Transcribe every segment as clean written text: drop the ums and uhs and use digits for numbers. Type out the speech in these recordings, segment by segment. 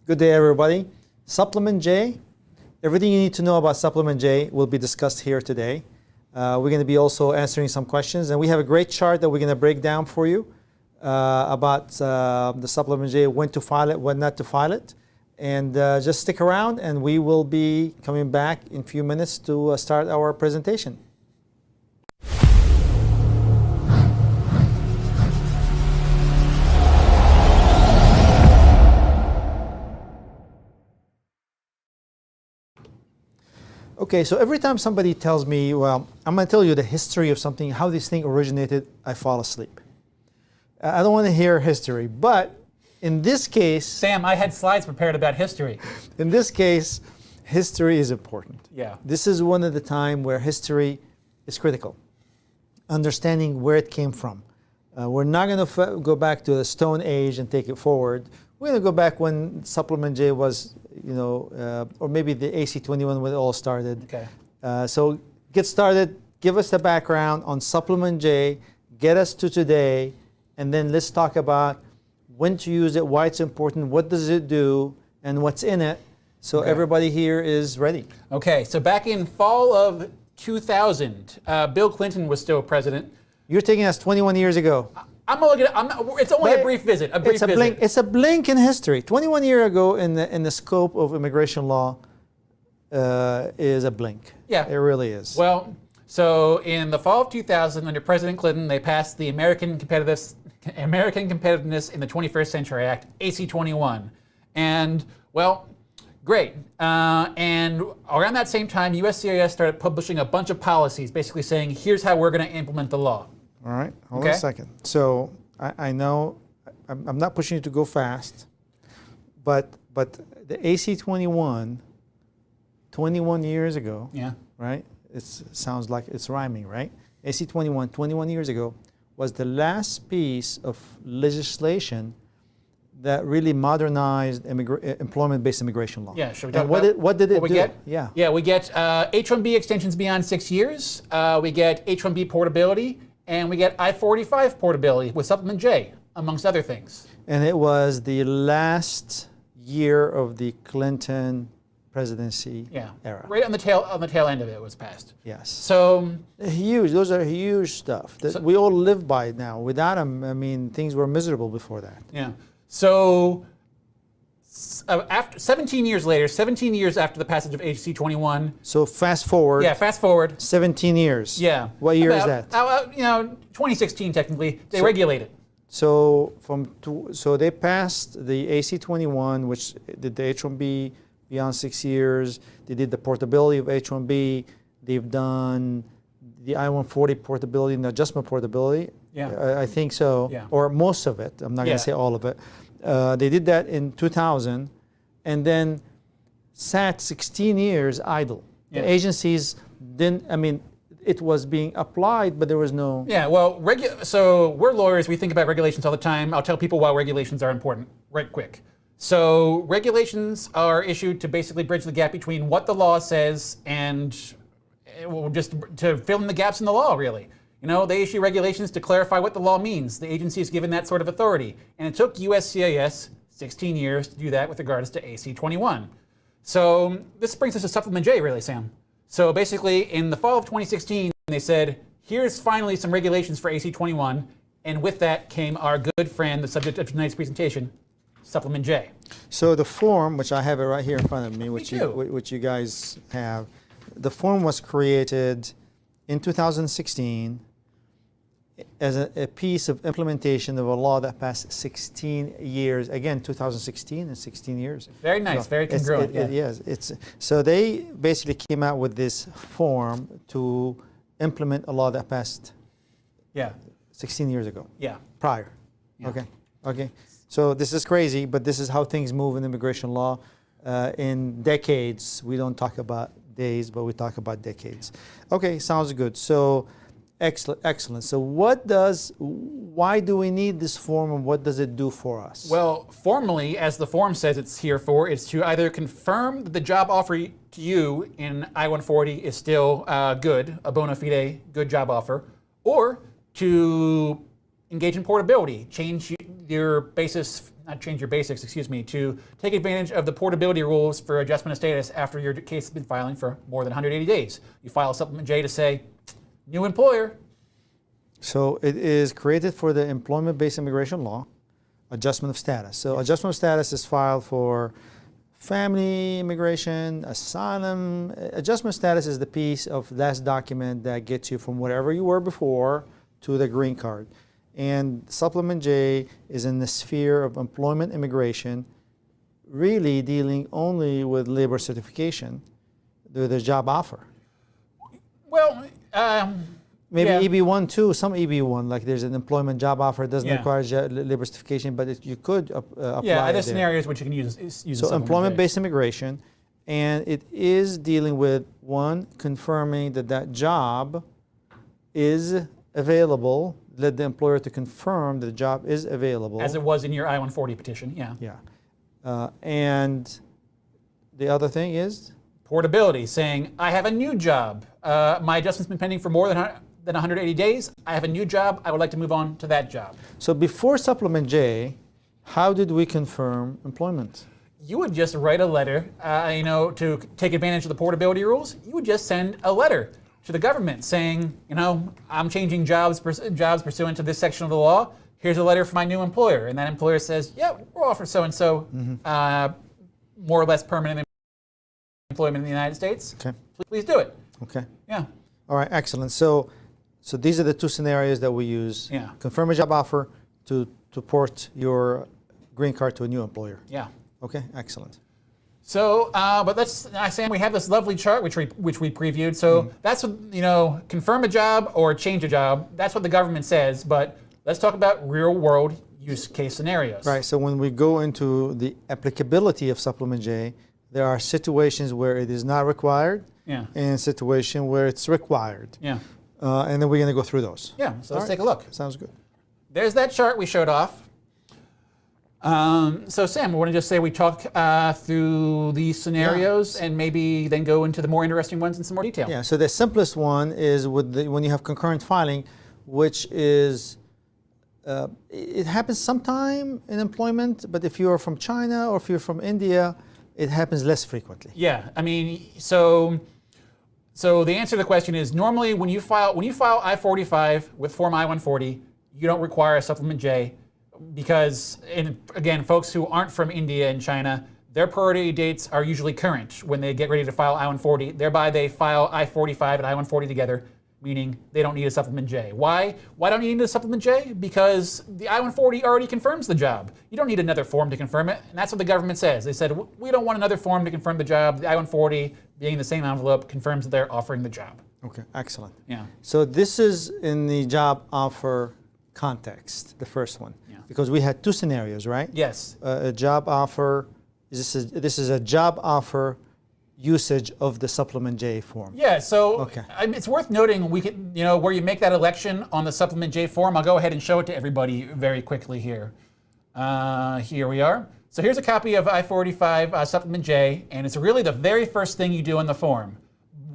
Good day, everybody. Supplement J. Everything you need to know about Supplement J will be discussed here today. We're going to be also answering some questions, and we have a great chart that we're going to break down for you about the Supplement J, when to file it, when not to file it. And just stick around, and we will be coming back in a few minutes to start our presentation. Okay, so every time somebody tells me, well, I'm going to tell you the history of something, how this thing originated, I fall asleep. I don't want to hear history, but in this case... Sam, I had slides prepared about history. In this case, history is important. Yeah. This is one of the time where history is critical. Understanding where it came from. We're not going to go back to the Stone Age and take it forward. We're going to go back when Supplement J was, or maybe the AC21 when it all started. Okay. So get started, give us the background on Supplement J, get us to today, and then let's talk about when to use it, why it's important, what does it do, and what's in it, so everybody here is ready. Okay, so back in fall of 2000, Bill Clinton was still president. You're taking us 21 years ago. It's only a brief visit. It's a blink in history. 21 years ago in the scope of immigration law is a blink. Yeah. It really is. Well, so in the fall of 2000, under President Clinton, they passed the American Competitiveness in the 21st Century Act, AC21. And, well, great. And around that same time, USCIS started publishing a bunch of policies, basically saying, here's how we're going to implement the law. All right, hold on a second. So I know I'm not pushing you to go fast, but the AC21, 21 years ago, yeah, right? It sounds like it's rhyming, right? AC21, 21 years ago, was the last piece of legislation that really modernized employment-based immigration law. Yeah, should we and talk about what did it we do? Get? Yeah, we get H-1B extensions beyond 6 years. We get H-1B portability. And we get I-45 portability with Supplement J, amongst other things. And it was the last year of the Clinton presidency era. Right on the tail end of it was passed. Yes. So huge. Those are huge stuff that we all live by now. Without them, I mean, things were miserable before that. Yeah. So after 17 years later, 17 years after the passage of AC21. So fast forward. Yeah, fast forward. 17 years. Yeah. What year is that? 2016 technically. They regulated. So so they passed the AC21, which did the H-1B beyond 6 years. They did the portability of H-1B. They've done the I-140 portability and the adjustment portability. Yeah. I think so. Yeah. Or most of it. I'm not going to say all of it. They did that in 2000, and then sat 16 years idle. Yeah. The agencies didn't, I mean, it was being applied, but there was no... Yeah, well, so we're lawyers, we think about regulations all the time. I'll tell people why regulations are important right quick. So regulations are issued to basically bridge the gap between what the law says and just to fill in the gaps in the law, really. They issue regulations to clarify what the law means. The agency is given that sort of authority. And it took USCIS 16 years to do that with regards to AC21. So this brings us to Supplement J, really, Sam. So basically, in the fall of 2016, they said, here's finally some regulations for AC21. And with that came our good friend, the subject of tonight's presentation, Supplement J. So the form, which I have it right here in front of me, which you guys have, the form was created in 2016 as a piece of implementation of a law that passed 16 years. Again, 2016 and 16 years. Very nice, very congruent. Yes, so they basically came out with this form to implement a law that passed 16 years ago. Yeah. Prior. Yeah. Okay. So this is crazy, but this is how things move in immigration law. In decades, we don't talk about days, but we talk about decades. Okay, sounds good. So excellent. So why do we need this form, and what does it do for us? Well, formally, as the form says it's here for, it's to either confirm that the job offer to you in I-140 is still good, a bona fide good job offer, or to engage in portability, change your basis, not change your basics, excuse me, to take advantage of the portability rules for adjustment of status after your case has been filing for more than 180 days. You file a supplement J to say, new employer. So it is created for the employment-based immigration law, adjustment of status. So adjustment of status is filed for family immigration, asylum. Adjustment of status is the piece of last document that gets you from wherever you were before to the green card. And Supplement J is in the sphere of employment immigration, really dealing only with labor certification, the job offer. Well, Maybe yeah. EB1 too, some EB1, like there's an employment job offer, it doesn't require labor certification, but you could apply Yeah, it there's there. scenarios which you can use So employment-based immigration, and it is dealing with, one, confirming that that job is available, let the employer to confirm that the job is available. As it was in your I-140 petition, yeah. Yeah. And the other thing is? Portability, saying, I have a new job. My adjustment's been pending for more than 180 days. I have a new job. I would like to move on to that job. So before Supplement J, how did we confirm employment? You would just write a letter, to take advantage of the portability rules. You would just send a letter to the government saying, I'm changing jobs pursuant to this section of the law. Here's a letter from my new employer. And that employer says, yeah, we'll offer so-and-so more or less permanent employment in the United States. Okay. Please do it. Okay. Yeah. All right, excellent. So these are the two scenarios that we use. Yeah. Confirm a job offer to port your green card to a new employer. Yeah. Okay, excellent. So, but Sam, we have this lovely chart which we previewed. So that's what, confirm a job or change a job. That's what the government says. But let's talk about real world use case scenarios. Right. So when we go into the applicability of Supplement J, there are situations where it is not required, and a situation where it's required. Yeah. And then we're going to go through those. Yeah. So let's take a look. Sounds good. There's that chart we showed off. So Sam, we want to just say we talk through these scenarios and maybe then go into the more interesting ones in some more detail. Yeah, so the simplest one is when you have concurrent filing, which is, it happens sometime in employment, but if you're from China or if you're from India, it happens less frequently. Yeah, I mean, so the answer to the question is normally when you file I-45 with Form I-140, you don't require a Supplement J. Because, again, folks who aren't from India and China, their priority dates are usually current when they get ready to file I-140. Thereby, they file I-45 and I-140 together, meaning they don't need a Supplement J. Why? Why don't you need a Supplement J? Because the I-140 already confirms the job. You don't need another form to confirm it, and that's what the government says. They said, we don't want another form to confirm the job. The I-140, being the same envelope, confirms that they're offering the job. Okay, excellent. Yeah. So this is in the job offer context, the first one. Because we had two scenarios, right? Yes. A job offer, this is a job offer usage of the Supplement J form. Yeah, so it's worth noting we can, where you make that election on the Supplement J form. I'll go ahead and show it to everybody very quickly here. Here we are. So here's a copy of I-45 Supplement J, and it's really the very first thing you do on the form.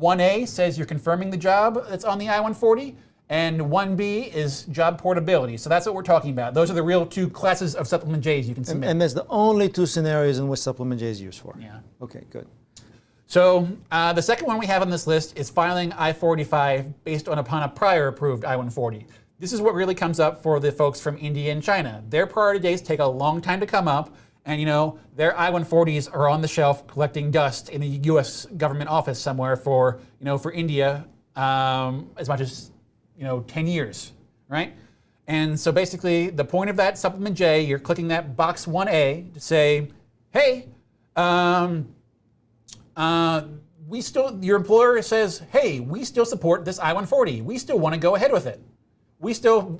1A says you're confirming the job that's on the I-140. And 1B is job portability. So that's what we're talking about. Those are the real two classes of Supplement Js you can submit. And that's the only two scenarios in which Supplement J is used for. Yeah. Okay, good. So the second one we have on this list is filing I-45 based upon a prior approved I-140. This is what really comes up for the folks from India and China. Their priority dates take a long time to come up. And their I-140s are on the shelf collecting dust in the U.S. government office somewhere for India as much as 10 years, right? And so basically the point of that Supplement J, you're clicking that box 1A to say, hey, your employer says, hey, we still support this I-140. We still want to go ahead with it. We still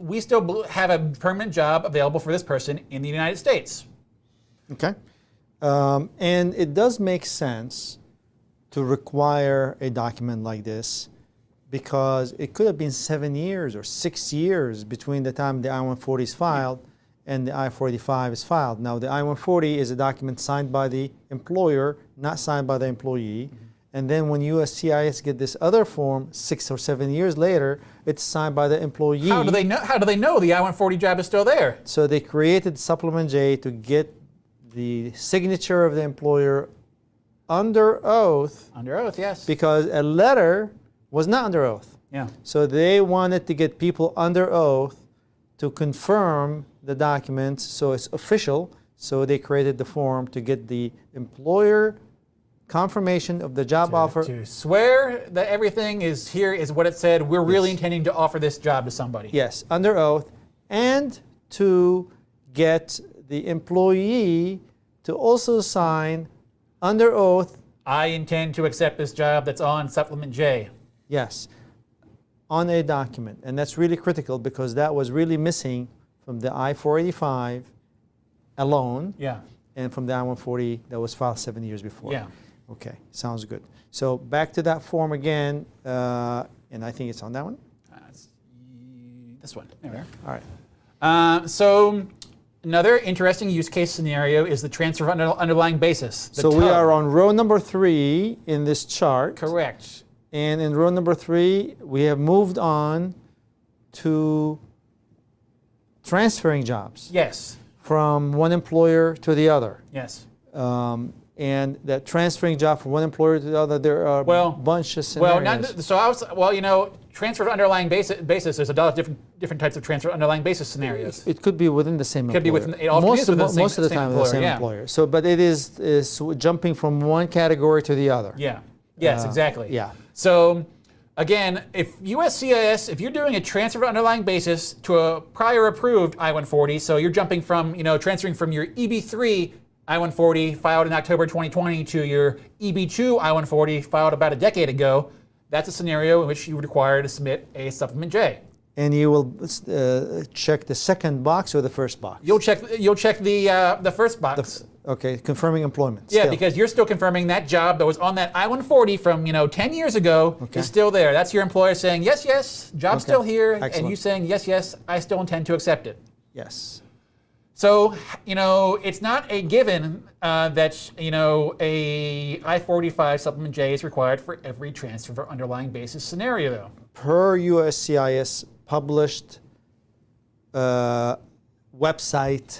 have a permanent job available for this person in the United States. Okay. And it does make sense to require a document like this because it could have been 7 years or 6 years between the time the I-140 is filed and the I-45 is filed. Now, the I-140 is a document signed by the employer, not signed by the employee. And then when USCIS get this other form 6 or 7 years later, it's signed by the employee. How do they know? How do they know the I-140 job is still there? So they created Supplement J to get the signature of the employer under oath. Under oath, yes. Because a letter was not under oath. Yeah. So they wanted to get people under oath to confirm the documents so it's official. So they created the form to get the employer confirmation of the job offer. To swear that everything is here is what it said. We're really intending to offer this job to somebody. Yes, under oath. And to get the employee to also sign under oath. I intend to accept this job that's on Supplement J. Yes, on a document. And that's really critical because that was really missing from the I-485 alone. Yeah. And from the I-140 that was filed 7 years before. Yeah. Okay, sounds good. So back to that form again, and I think it's on that one. This one. There we are. All right. So another interesting use case scenario is the transfer of underlying basis. So we are on row number 3 in this chart. Correct. And in row number 3, we have moved on to transferring jobs. Yes. From one employer to the other. Yes. And that transferring job from one employer to the other, there are a bunch of scenarios. Transfer of underlying basis. There's a lot of different types of transfer of underlying basis scenarios. It could be within the same employer. Could be within. It often is within the same, most of the time, employer, the same yeah. employer. So, but it is jumping from one category to the other. Yeah. Yes. Exactly. Yeah. So, again, if USCIS, if you're doing a transfer of underlying basis to a prior approved I-140, so you're jumping from, transferring from your EB3 I-140 filed in October 2020 to your EB2 I-140 filed about a decade ago, that's a scenario in which you would require to submit a Supplement J. And you will check the second box or the first box? You'll check the first box. Okay, confirming employment. Yeah, still. because you're still confirming that job that was on that I-140 from 10 years ago is still there. That's your employer saying yes, yes, job's still here, and you saying yes, yes, I still intend to accept it. Yes. So, it's not a given that, a I-45 Supplement J is required for every transfer for underlying basis scenario, though. Per USCIS published website,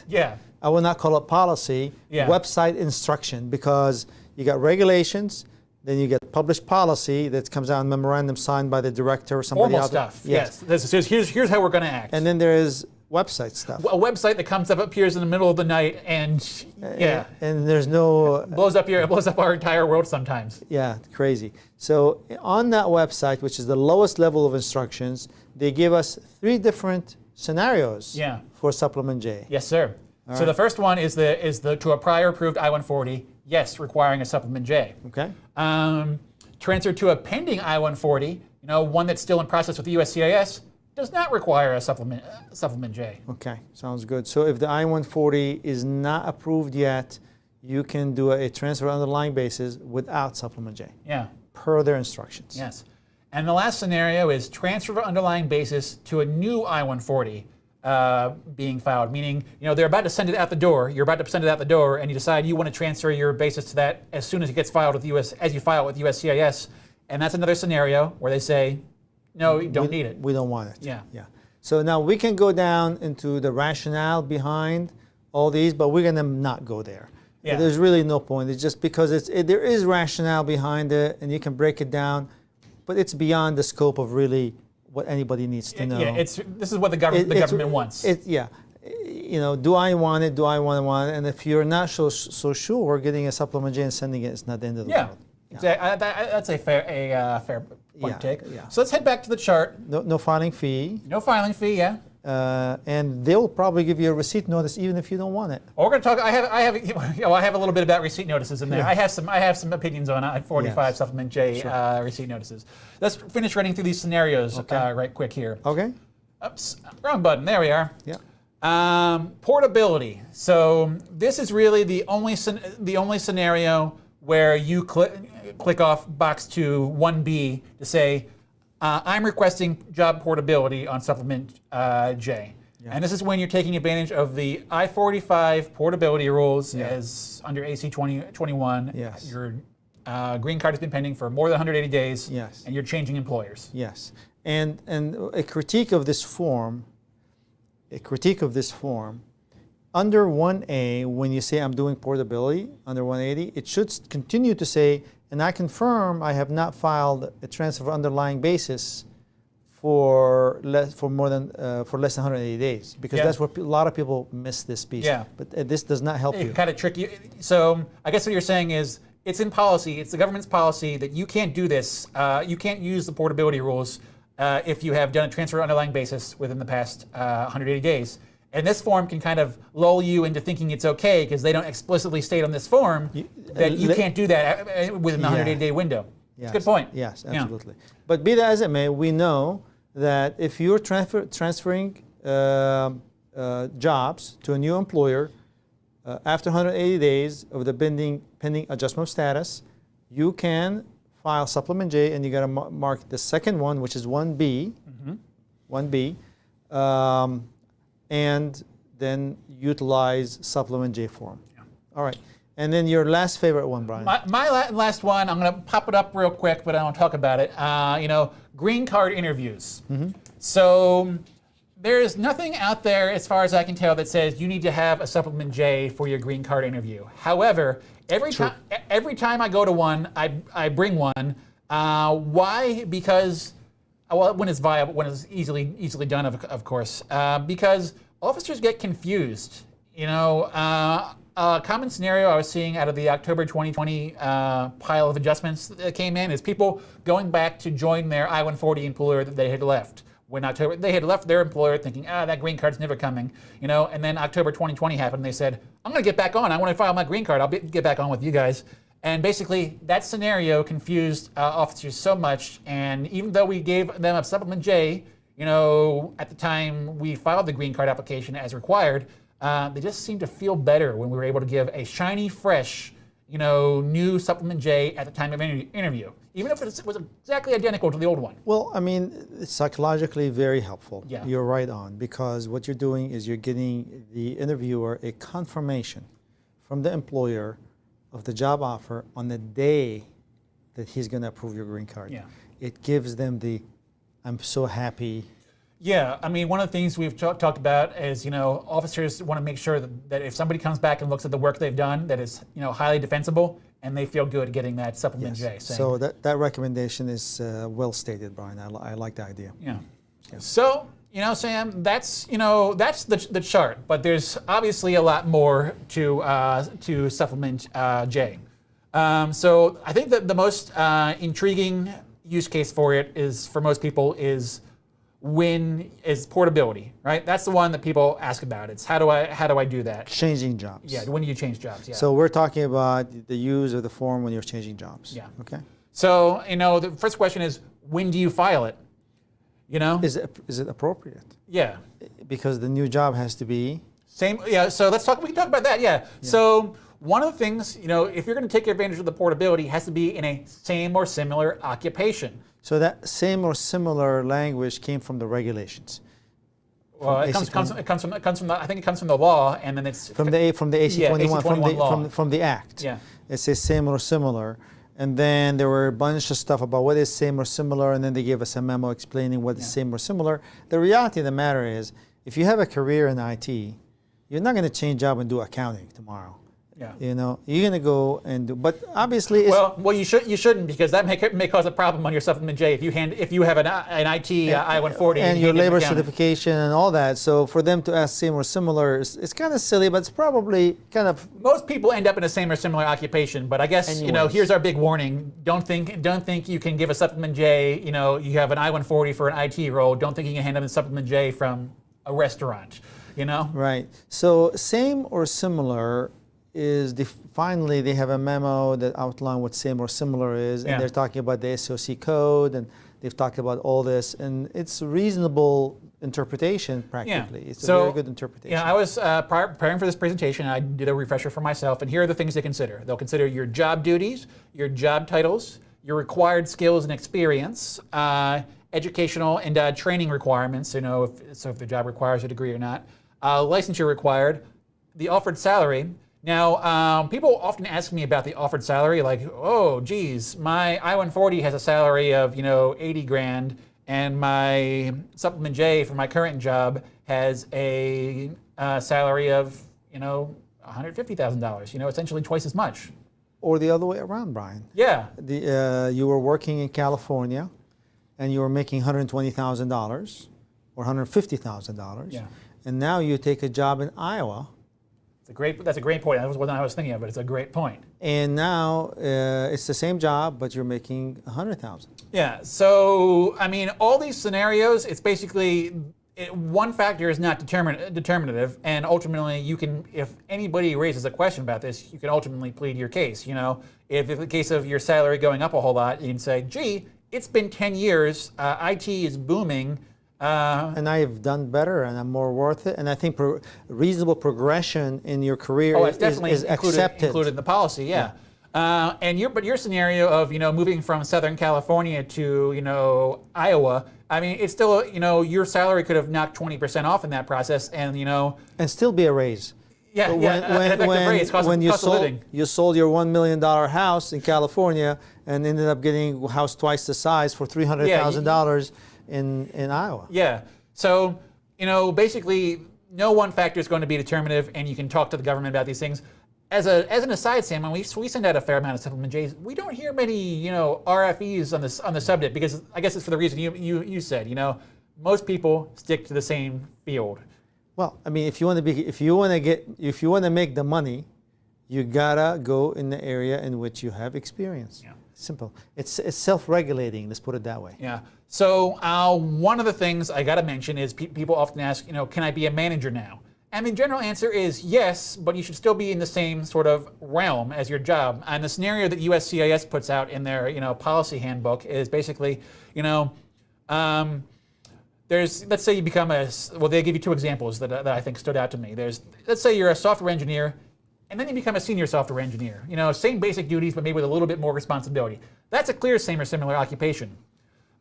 Yeah. I will not call it policy, website instruction, because you got regulations, then you get published policy that comes out in memorandum signed by the director or somebody Formal else. stuff, yes. This is, here's how we're going to act. And then there is website stuff. A website that comes up, appears in the middle of the night, and and there's no blows up our entire world sometimes. Yeah, crazy. So on that website, which is the lowest level of instructions, they give us 3 different scenarios for Supplement J. Yes, sir. So the first one is the to a prior approved I-140, yes, requiring a Supplement J. Okay. Transfer to a pending I-140, one that's still in process with the USCIS, does not require a Supplement J. Okay, sounds good. So if the I-140 is not approved yet, you can do a transfer underlying basis without Supplement J. Yeah. Per their instructions. Yes. And the last scenario is transfer of underlying basis to a new I-140 being filed, meaning they're about to send it out the door. You're about to send it out the door, and you decide you want to transfer your basis to that as soon as it gets filed with as you file with USCIS, and that's another scenario where they say, no, you don't need it. We don't want it. Yeah. Yeah. So now we can go down into the rationale behind all these, but we're going to not go there. Yeah. There's really no point. It's just because there is rationale behind it, and you can break it down, but it's beyond the scope of really what anybody needs to know. Yeah, this is what the government wants. Do I want it? Do I want it? And if you're not so sure, getting a Supplement J and sending it is not the end of the world. Exactly. That's a fair point to take. Yeah. So let's head back to the chart. No filing fee. No filing fee, yeah. And they'll probably give you a receipt notice even if you don't want it. Well, we're going to talk. I have a little bit about receipt notices in there. I have some opinions on I-45 Supplement J receipt notices. Let's finish running through these scenarios right quick here. Okay. Oops, wrong button. There we are. Yeah. Portability. So this is really the only scenario where you click off box 2, 1B to say, I'm requesting job portability on Supplement J. Yeah. And this is when you're taking advantage of the I-45 portability rules as under AC21. Yes. You're Yes. Green card has been pending for more than 180 days. Yes. And you're changing employers. Yes. And a critique of this form, under 1A, when you say I'm doing portability under 180, it should continue to say, and I confirm I have not filed a transfer underlying basis for less than 180 days, because that's where a lot of people miss this piece. Yeah. But this does not help you. It kind of trick you. So I guess what you're saying is it's in policy. It's the government's policy that you can't do this. You can't use the portability rules if you have done a transfer underlying basis within the past 180 days. And this form can kind of lull you into thinking it's okay because they don't explicitly state on this form that you can't do that within the 180-day window. Yes. It's a good point. Yes, absolutely. Yeah. But be that as it may, we know that if you're transferring jobs to a new employer after 180 days of the pending adjustment of status, you can file Supplement J, and you got to mark the second one, which is 1B, 1B, and then utilize Supplement J form. Yeah. All right. And then your last favorite one, Brian. My last one, I'm going to pop it up real quick, but I don't talk about it. Green card interviews. So there's nothing out there, as far as I can tell, that says you need to have a Supplement J for your green card interview. However, every time I go to one, I bring one. Why? Because when it's viable, when it's easily done, of course. Because officers get confused. A common scenario I was seeing out of the October 2020 pile of adjustments that came in is people going back to join their I-140 employer that they had left. When they had left their employer thinking, that green card's never coming, and then October 2020 happened, and they said, I'm going to get back on. I want to file my green card. I'll get back on with you guys. And basically, that scenario confused officers so much, and even though we gave them a Supplement J, at the time we filed the green card application as required, they just seemed to feel better when we were able to give a shiny, fresh, new Supplement J at the time of interview, even if it was exactly identical to the old one. Well, I mean, it's psychologically very helpful. Yeah. You're right on, because what you're doing is you're getting the interviewer a confirmation from the employer of the job offer on the day that he's going to approve your green card. Yeah. It gives them the, I'm so happy. Yeah, I mean, one of the things we've talked about is, officers want to make sure that if somebody comes back and looks at the work they've done, that is, highly defensible, and they feel good getting that Supplement J. So that recommendation is well stated, Brian. I like the idea. Yeah. So, Sam, that's the chart, but there's obviously a lot more to Supplement J. So I think that the most intriguing use case for it is, for most people, is portability, right? That's the one that people ask about. It's how do I do that? Changing jobs. Yeah, when do you change jobs? Yeah. So we're talking about the use of the form when you're changing jobs. Yeah. Okay. So, the first question is, when do you file it? Is it appropriate? Yeah. Because the new job has to be same. Yeah. So we can talk about that. Yeah. So one of the things, if you're going to take advantage of the portability, it has to be in a same or similar occupation. So that same or similar language came from the regulations. Well, it comes from the, I think it comes from the law, and then it's from the AC21 AC21 from the Act. Yeah. It says same or similar, and then there were a bunch of stuff about what is same or similar, and then they gave us a memo explaining what is same or similar. The reality of the matter is, if you have a career in IT, you're not going to change job and do accounting tomorrow. Yeah. You're going to go and do, but obviously it's... Well, you shouldn't, because that may cause a problem on your Supplement J if you have an IT I-140 and your labor certification and all that. So for them to ask same or similar, it's kind of silly, but it's probably kind of... Most people end up in a same or similar occupation, but I guess here's our big warning: don't think you can give a Supplement J. You have an I-140 for an IT role. Don't think you can hand them a Supplement J from a restaurant. Right. So same or similar is finally they have a memo that outlines what same or similar is, and they're talking about the SOC code, and they've talked about all this, and it's reasonable interpretation practically. Yeah. It's a very good interpretation. Yeah, I was preparing for this presentation, and I did a refresher for myself, and here are the things they consider. They'll consider your job duties, your job titles, your required skills and experience, educational and training requirements, if the job requires a degree or not, licensure required, the offered salary, Now, people often ask me about the offered salary, like, oh, geez, my I-140 has a salary of, 80 grand, and my Supplement J for my current job has a salary of, $150,000, essentially twice as much. Or the other way around, Brian. Yeah. You were working in California, and you were making $120,000 or $150,000. Yeah. And now you take a job in Iowa. That's a great point. That was what I was thinking of, but it's a great point. And now it's the same job, but you're making $100,000. Yeah. So, all these scenarios, it's basically one factor is not determinative, and ultimately you can, if anybody raises a question about this, you can ultimately plead your case. If in the case of your salary going up a whole lot, you can say, gee, it's been 10 years, IT is booming. And I've done better, and I'm more worth it. And I think reasonable progression in your career it's definitely is accepted. Included in the policy, yeah. But your scenario of moving from Southern California to Iowa, it's still your salary could have knocked 20% off in that process, and and still be a raise. Yeah, when you sold your $1 million house in California and ended up getting a house twice the size for $300,000 in Iowa. Yeah. So, basically, no one factor is going to be determinative, and you can talk to the government about these things. As an aside, Sam, when we send out a fair amount of Supplement J's, we don't hear many, RFEs on the subject, because I guess it's for the reason you said. Most people stick to the same field. Well, if you want to make the money, you gotta go in the area in which you have experience. Yeah. Simple. It's self-regulating. Let's put it that way. Yeah. So one of the things I got to mention is people often ask, can I be a manager now? And the general answer is yes, but you should still be in the same sort of realm as your job. And the scenario that USCIS puts out in their policy handbook is basically, let's say you become they give you two examples that I think stood out to me. Let's say you're a software engineer, and then you become a senior software engineer. Same basic duties, but maybe with a little bit more responsibility. That's a clear same or similar occupation.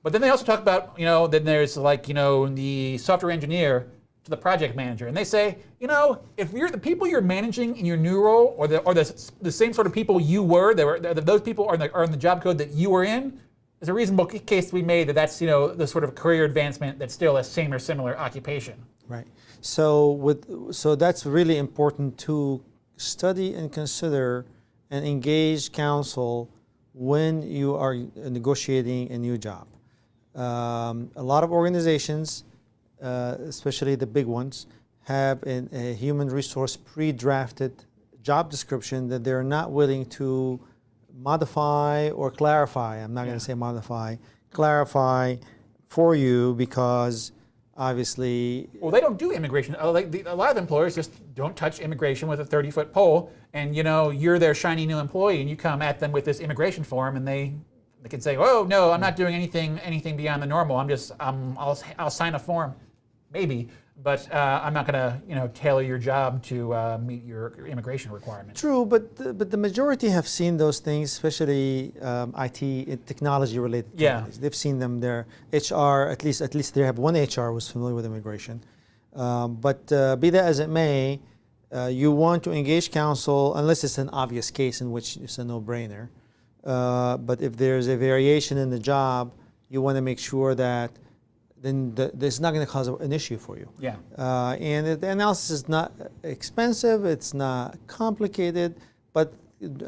But then they also talk about, then there's the software engineer to the project manager. And they say, if you're the people you're managing in your new role, or the same sort of people you were, those people are in the job code that you were in, there's a reasonable case to be made that that's, the sort of career advancement that's still a same or similar occupation. Right. So that's really important to study and consider and engage counsel when you are negotiating a new job. A lot of organizations, especially the big ones, have a human resource pre-drafted job description that they're not willing to modify or clarify. I'm not going to say modify, clarify for you, because obviously... Well, they don't do immigration. A lot of employers just don't touch immigration with a 30-foot pole, and you're their shiny new employee, and you come at them with this immigration form, and they can say, "Oh no, I'm not doing anything beyond the normal. I'll sign a form, maybe, but I'm not going to tailor your job to meet your immigration requirements." True, but the majority have seen those things, especially IT technology related companies. They've seen them. Their HR, at least they have one HR who's familiar with immigration. But be that as it may, you want to engage counsel unless it's an obvious case in which it's a no-brainer. But if there's a variation in the job, you want to make sure that then it's not going to cause an issue for you. Yeah. And the analysis is not expensive, it's not complicated, but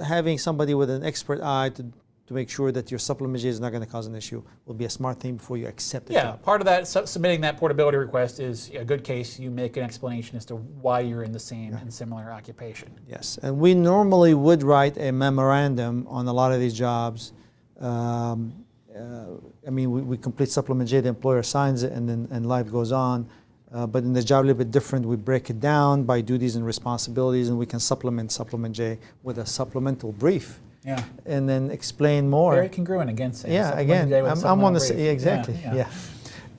having somebody with an expert eye to make sure that your Supplement J is not going to cause an issue will be a smart thing before you accept the job. Part of that, submitting that portability request is a good case. You make an explanation as to why you're in the same and similar occupation. Yes, and we normally would write a memorandum on a lot of these jobs. We complete Supplement J, the employer signs it, and life goes on. But in the job a little bit different, we break it down by duties and responsibilities, and we can supplement Supplement J with a supplemental brief. Yeah. And then explain more. Very congruent against it. Yeah, again, I want to say exactly. Yeah.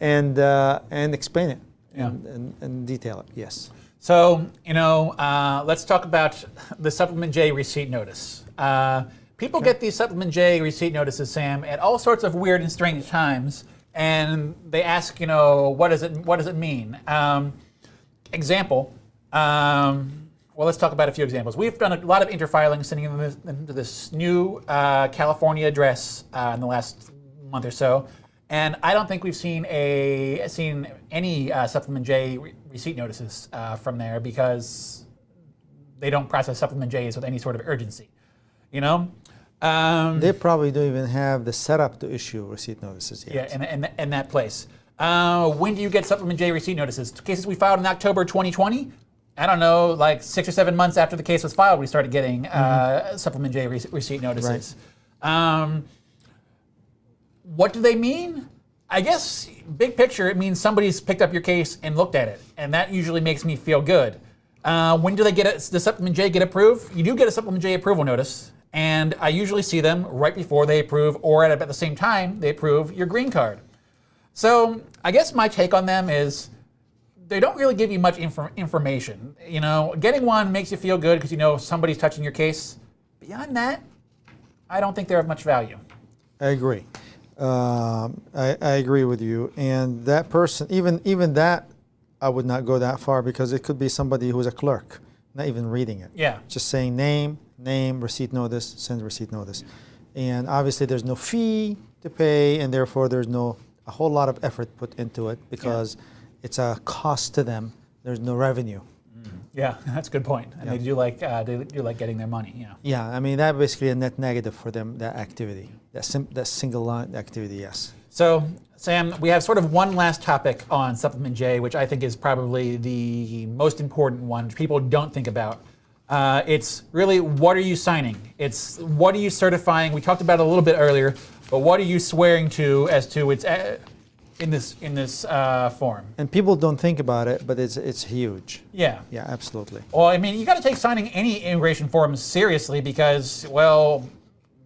And explain it. Yeah. And detail it. Yes. So let's talk about the Supplement J receipt notice. People get these Supplement J receipt notices, Sam, at all sorts of weird and strange times, and they ask, what does it mean? Example. Well, let's talk about a few examples. We've done a lot of interfiling, sending them to this new California address in the last month or so, and I don't think we've seen any Supplement J receipt notices from there because they don't process Supplement J's with any sort of urgency. You know. They probably don't even have the setup to issue receipt notices yet. Yeah, in that place. When do you get Supplement J receipt notices? Cases we filed in October 2020. I don't know, like 6 or 7 months after the case was filed, we started getting Supplement J receipt notices. Right. What do they mean? I guess, big picture, it means somebody's picked up your case and looked at it, and that usually makes me feel good. When do they get the Supplement J get approved? You do get a Supplement J approval notice, and I usually see them right before they approve or at the same time they approve your green card. So I guess my take on them is they don't really give you much information. You know, getting one makes you feel good because you know somebody's touching your case. Beyond that, I don't think they're of much value. I agree. I agree with you. And that person, even that, I would not go that far because it could be somebody who's a clerk, not even reading it. Yeah. Just saying name, receipt notice, send receipt notice. And obviously there's no fee to pay, and therefore there's a whole lot of effort put into it because it's a cost to them. There's no revenue. Yeah, that's a good point. And they do like getting their money. Yeah. Yeah, I mean that's basically a net negative for them. That activity, that single line activity. Yes. So Sam, we have sort of one last topic on Supplement J, which I think is probably the most important one people don't think about. It's really what are you signing? It's what are you certifying? We talked about it a little bit earlier, but what are you swearing to as to its in this form? And people don't think about it, but it's huge. Yeah. Yeah, absolutely. Well, I mean, you got to take signing any immigration forms seriously because, well,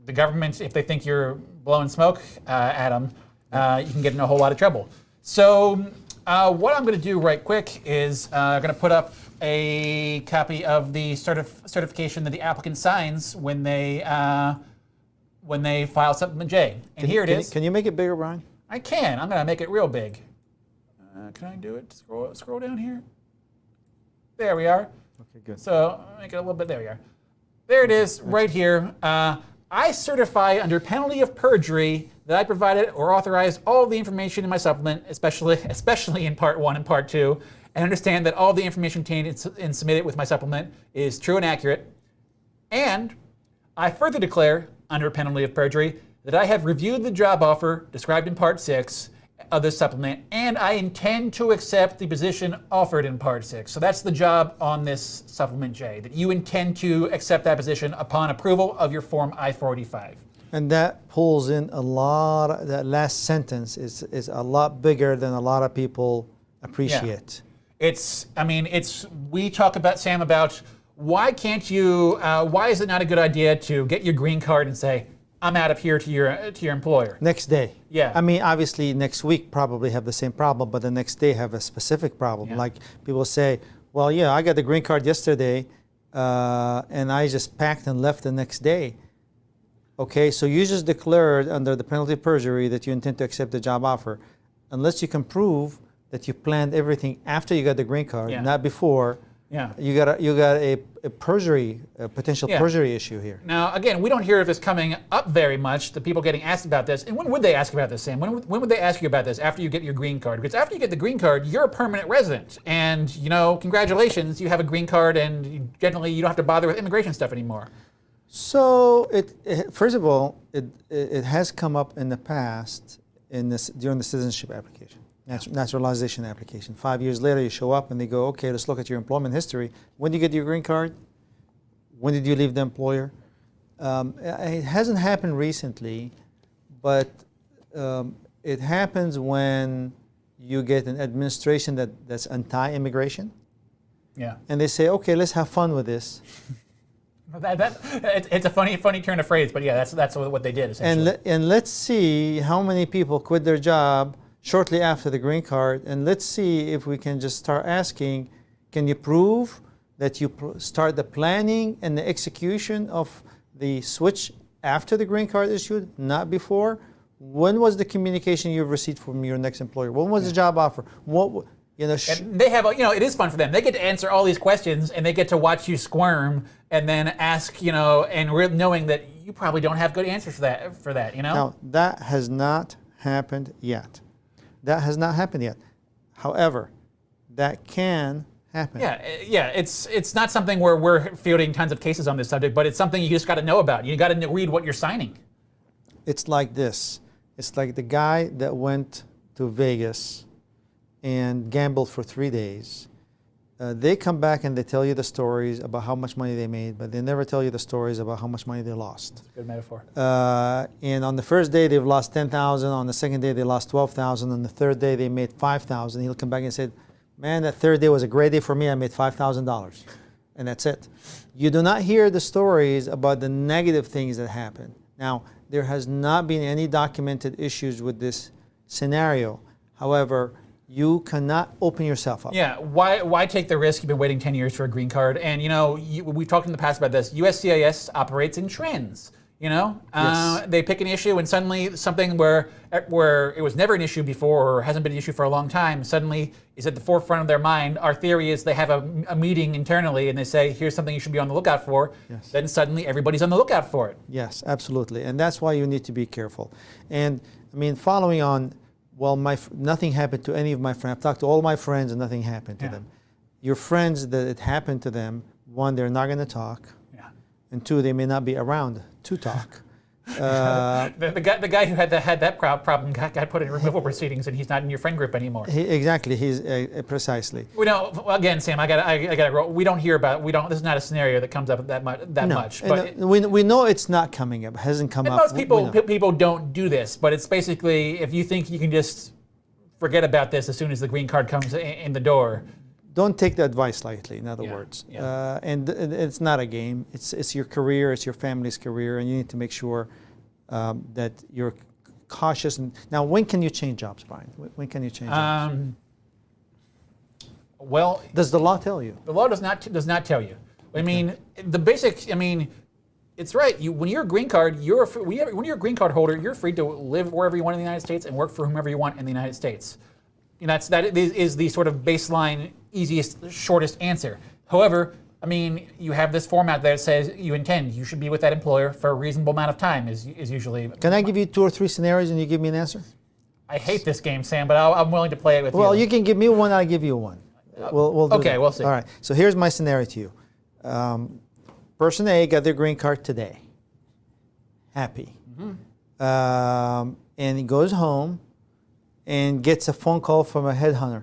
the government, if they think you're blowing smoke at them, you can get in a whole lot of trouble. So what I'm going to do right quick is I'm going to put up a copy of the certification that the applicant signs when they file Supplement J. And here it is. Can you make it bigger, Brian? I can. I'm going to make it real big. Can I do it? Scroll down here. There we are. Okay, good. So make it a little bit. There we are. There it is, right here. I certify under penalty of perjury that I provided or authorized all the information in my supplement, especially in Part 1 and Part 2, and understand that all the information contained and submitted with my supplement is true and accurate. And I further declare, under penalty of perjury, that I have reviewed the job offer described in Part 6 of this supplement, and I intend to accept the position offered in Part 6. So that's the job on this Supplement J, that you intend to accept that position upon approval of your Form I-485. And that pulls in a lot, that last sentence is a lot bigger than a lot of people appreciate. Yeah. We talk about, Sam, about why is it not a good idea to get your green card and say, I'm out of here to your employer. Next day. Yeah. I mean, obviously next week probably have the same problem, but the next day have a specific problem. Yeah. Like people say, well, yeah, I got the green card yesterday, and I just packed and left the next day. Okay, so you just declared under the penalty of perjury that you intend to accept the job offer. Unless you can prove that you planned everything after you got the green card, not before. Yeah. You got a perjury, a potential perjury issue here. Now, again, we don't hear of this coming up very much, the people getting asked about this. And when would they ask about this, Sam? When would they ask you about this after you get your green card? Because after you get the green card, you're a permanent resident. And, congratulations, you have a green card, and generally you don't have to bother with immigration stuff anymore. So, first of all, it has come up in the past during the citizenship application. Naturalization application. 5 years later, you show up and they go, okay, let's look at your employment history. When did you get your green card? When did you leave the employer? It hasn't happened recently, but it happens when you get an administration that's anti-immigration. Yeah. And they say, okay, let's have fun with this. It's a funny turn of phrase, but yeah, that's what they did essentially. And let's see how many people quit their job shortly after the green card, and let's see if we can just start asking, can you prove that you start the planning and the execution of the switch after the green card issued, not before? When was the communication you've received from your next employer? When was the job offer? And they have, it is fun for them. They get to answer all these questions, and they get to watch you squirm, and then ask, and knowing that you probably don't have good answers for that. Now, that has not happened yet. That has not happened yet. However, that can happen. Yeah. It's not something where we're fielding tons of cases on this subject, but it's something you just got to know about. You got to read what you're signing. It's like this. It's like the guy that went to Vegas and gambled for 3 days. They come back and they tell you the stories about how much money they made, but they never tell you the stories about how much money they lost. That's a good metaphor. And on the first day, they've lost 10,000. On the second day, they lost 12,000. On the third day, they made 5,000. He'll come back and say, man, that third day was a great day for me. I made $5,000. And that's it. You do not hear the stories about the negative things that happen. Now, there has not been any documented issues with this scenario. However, you cannot open yourself up. Yeah, why take the risk? You've been waiting 10 years for a green card. And, we've talked in the past about this. USCIS operates in trends. Yes. They pick an issue, and suddenly something where it was never an issue before or hasn't been an issue for a long time suddenly is at the forefront of their mind. Our theory is they have a meeting internally and they say, here's something you should be on the lookout for. Yes. Then suddenly everybody's on the lookout for it. Yes, absolutely. And that's why you need to be careful. And following on, nothing happened to any of my friends. I've talked to all my friends and nothing happened to them. Your friends that it happened to them, one, they're not going to talk. And two, they may not be around to talk. The guy who had that problem got put in removal proceedings, and he's not in your friend group anymore. Exactly, he's precisely. Again, Sam, I got. We don't hear about. This is not a scenario that comes up that much. But we know it's not coming up. It hasn't come up. Most people don't do this, but it's basically if you think you can just forget about this as soon as the green card comes in the door. Don't take the advice lightly, in other words. Yeah. And it's not a game. It's your career, it's your family's career, and you need to make sure that you're cautious. Now, when can you change jobs, Brian? When can you change jobs? Well, does the law tell you? The law does not tell you. The basic. It's right. When you're a green card, when you're a green card holder, you're free to live wherever you want in the United States and work for whomever you want in the United States. That is the sort of baseline, easiest, shortest answer. However, you have this format that says you should be with that employer for a reasonable amount of time is usually. Can I give you 2 or 3 scenarios and you give me an answer? I hate this game, Sam, but I'm willing to play it with you. Well, you can give me one, I'll give you one. We'll do okay, that. We'll see. All right, so here's my scenario to you. Person A got their green card today. Happy. Mm-hmm. And he goes home and gets a phone call from a headhunter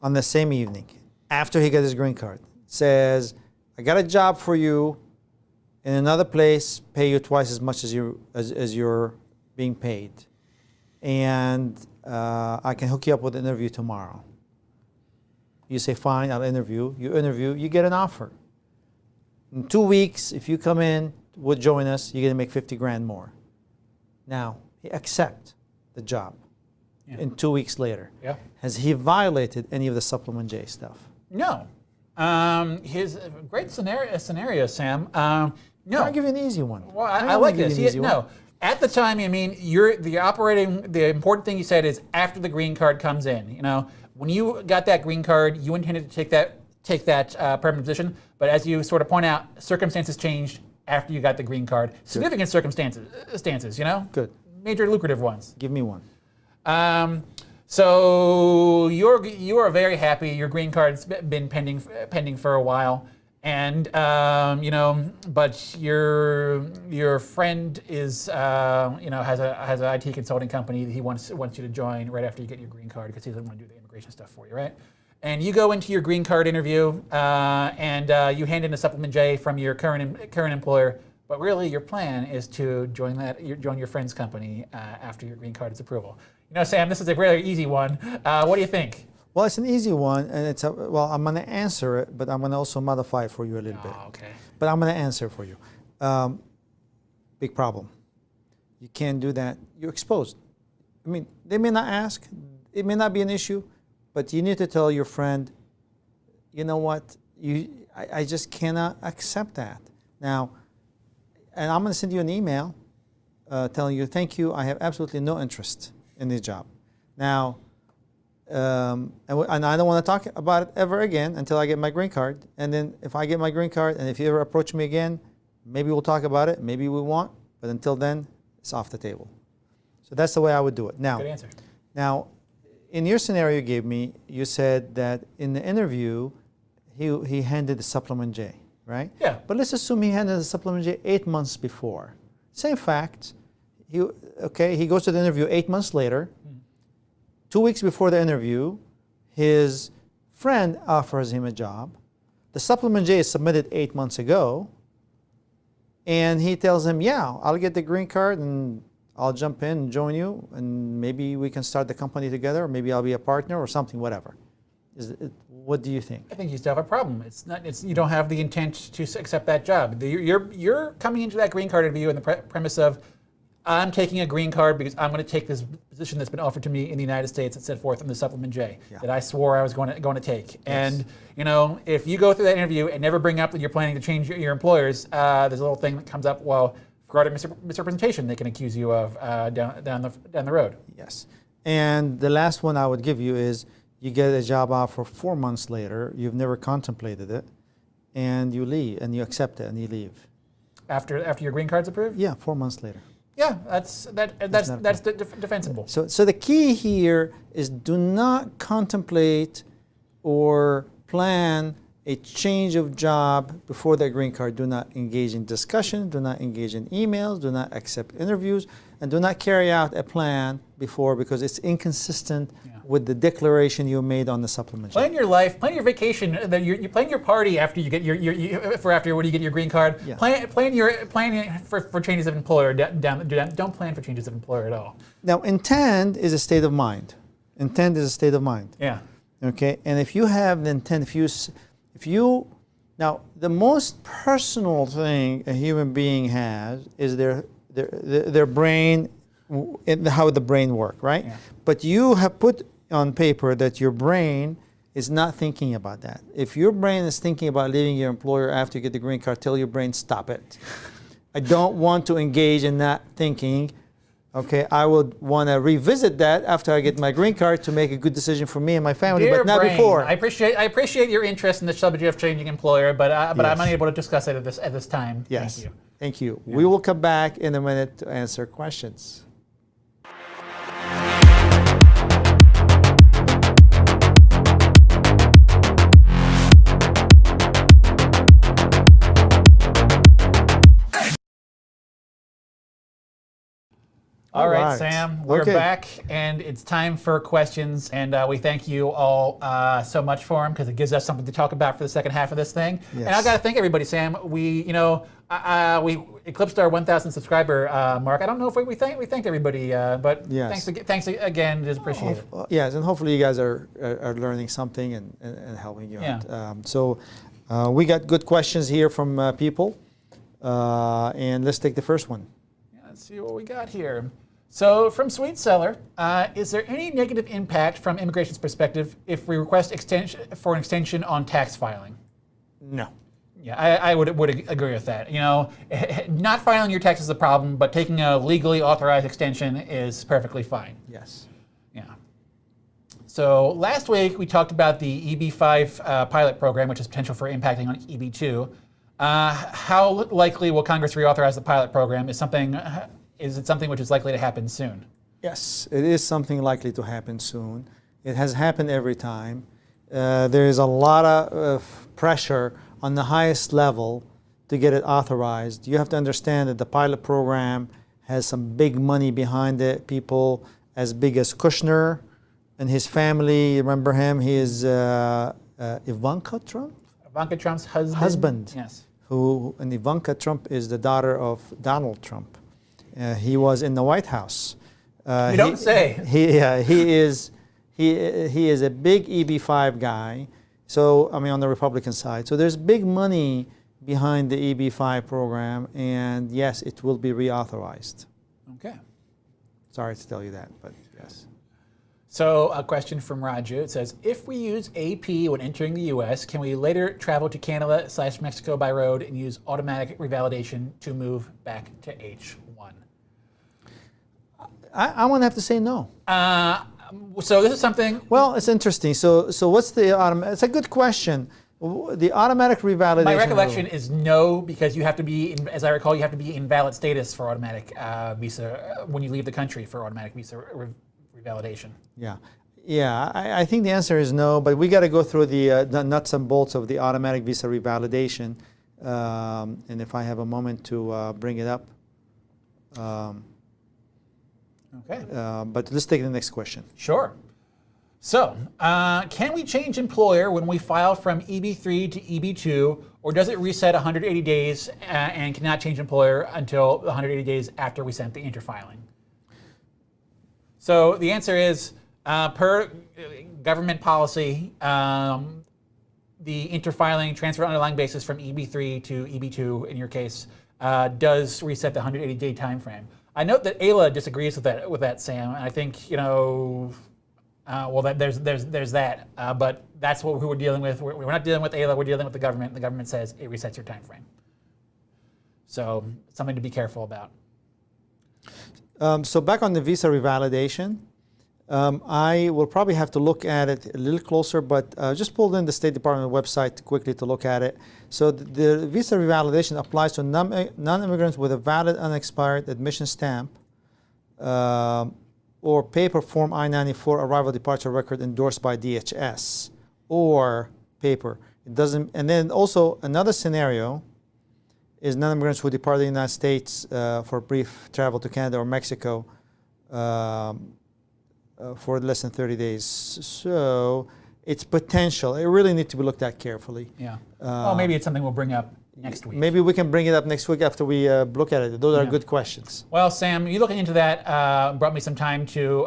on the same evening after he got his green card. Says, I got a job for you in another place, pay you twice as much as you're being paid. And I can hook you up with an interview tomorrow. You say, fine, I'll interview. You interview, you get an offer. In 2 weeks, if you come in, would join us, you're going to make 50 grand more. Now, he accept the job. In 2 weeks later. Yeah. Has he violated any of the Supplement J stuff? No. His great scenario, Sam. No. I'll give you an easy one. Well, I like this. No. At the time, you're the important thing you said is after the green card comes in. When you got that green card, you intended to take that permanent position, but as you sort of point out, circumstances changed after you got the green card. Significant circumstances. Good. Major lucrative ones. Give me one. So you are very happy. Your green card's been pending for a while, and but your friend is has an IT consulting company that he wants you to join right after you get your green card because he doesn't want to do the immigration stuff for you, right? And you go into your green card interview, and you hand in a Supplement J from your current employer. But really, your plan is to join your friend's company after your green card is approval. Sam, this is a really easy one. What do you think? Well, it's an easy one, and I'm going to answer it, but I'm going to also modify it for you a little bit. Okay. But I'm going to answer for you. Big problem. You can't do that. You're exposed. They may not ask. It may not be an issue, but you need to tell your friend, you know what, I just cannot accept that. Now, and I'm going to send you an email telling you, thank you, I have absolutely no interest in this job. Now, and I don't want to talk about it ever again until I get my green card. And then if I get my green card, and if you ever approach me again, maybe we'll talk about it. Maybe we won't. But until then, it's off the table. So that's the way I would do it. Now, Good answer. Now, in your scenario you gave me, you said that in the interview, he handed the supplement J, right? Yeah. But let's assume he handed the supplement J 8 months before. Same fact. He goes to the interview 8 months later. 2 weeks before the interview, his friend offers him a job. The supplement J is submitted 8 months ago. And he tells him, yeah, I'll get the green card and I'll jump in and join you. And maybe we can start the company together. Or maybe I'll be a partner or something, whatever. What do you think? I think you still have a problem. You don't have the intent to accept that job. You're coming into that green card interview on the premise of, I'm taking a green card because I'm going to take this position that's been offered to me in the United States that's set forth in the supplement J that I swore I was going to take. Yes. And if you go through that interview and never bring up that you're planning to change your employers, there's a little thing that comes up. Well, regarding misrepresentation, they can accuse you of down the road. Yes. And the last one I would give you is you get a job offer 4 months later. You've never contemplated it, and you leave and you accept it and you leave. After your green card's approved? Yeah, 4 months later. Yeah, that's defensible. So the key here is do not contemplate or plan a change of job before the green card. Do not engage in discussion, do not engage in emails, do not accept interviews, and do not carry out a plan before because it's inconsistent with the declaration you made on the supplement. Plan your life, plan your vacation. You plan your party after you get when you get your green card. Yeah. Plan for changes of employer. Don't plan for changes of employer at all. Now, intent is a state of mind. Intent is a state of mind. Yeah. Okay, and if you have the intent, now the most personal thing a human being has is their brain, how the brain works, right? Yeah. But you have put on paper that your brain is not thinking about that. If your brain is thinking about leaving your employer after you get the green card, tell your brain, stop it. I don't want to engage in that thinking. Okay, I would want to revisit that after I get my green card to make a good decision for me and my family, Dear but not brain, before. I appreciate your interest in the subject of changing employer, but I'm unable to discuss it at this time. Yes. Thank you. Thank you. Yeah. We will come back in a minute to answer questions. All right, Sam, we're back, and it's time for questions. And we thank you all so much for them because it gives us something to talk about for the second half of this thing. Yes. And I've got to thank everybody, Sam. We eclipsed our 1,000 subscriber mark. I don't know if we thanked everybody, but yes. thanks again. Just appreciate it. Yes, and hopefully you guys are learning something and helping you out. So we got good questions here from people, and let's take the first one. Let's see what we got here. So from Sweet Seller, is there any negative impact from immigration's perspective if we request an extension on tax filing? No. Yeah, I would agree with that. Not filing your taxes is a problem, but taking a legally authorized extension is perfectly fine. Yes. Yeah. So last week we talked about the EB-5 pilot program, which has potential for impacting on EB-2. How likely will Congress reauthorize the pilot program? Is it something which is likely to happen soon? Yes, it is something likely to happen soon. It has happened every time. There is a lot of pressure on the highest level to get it authorized. You have to understand that the pilot program has some big money behind it. People as big as Kushner and his family, remember him? He is Ivanka Trump? Ivanka Trump's husband. Yes. And Ivanka Trump is the daughter of Donald Trump. He was in the White House. You don't say. He is a big EB-5 guy. So on the Republican side. So there's big money behind the EB-5 program, and yes, it will be reauthorized. Okay. Sorry to tell you that, but yes. So a question from Raju. It says, if we use AP when entering the U.S., can we later travel to Canada/Mexico by road and use automatic revalidation to move back to H1? I'm going to have to say no. So this is something. Well, it's interesting. So what's the It's a good question. The automatic revalidation. My recollection is no, because you have to be, as I recall, you have to be in valid status for automatic visa when you leave the country for automatic visa revalidation. Yeah. Yeah, I think the answer is no, but we got to go through the nuts and bolts of the automatic visa revalidation. And if I have a moment to bring it up. Okay. But let's take the next question. Sure. So, can we change employer when we file from EB3 to EB2, or does it reset 180 days and cannot change employer until 180 days after we sent the interfiling? So the answer is, per government policy, the interfiling transfer underlying basis from EB3 to EB2, in your case, does reset the 180-day time frame. I note that Ayla disagrees with that, Sam. And I think, you know, well, there's that, but that's who we're dealing with. We're not dealing with Ayla. We're dealing with the government. The government says it resets your time frame. So something to be careful about. So back on the visa revalidation, I will probably have to look at it a little closer, but just pulled in the State Department website quickly to look at it. So the visa revalidation applies to non-immigrants with a valid unexpired admission stamp or paper form I-94 arrival departure record endorsed by DHS or paper. It doesn't. And then also another scenario is non-immigrants who depart the United States for brief travel to Canada or Mexico for less than 30 days. So it's potential. It really needs to be looked at carefully. Yeah. Well, maybe it's something we'll bring up next week. Maybe we can bring it up next week after we look at it. Those are good questions. Well, Sam, you looking into that brought me some time to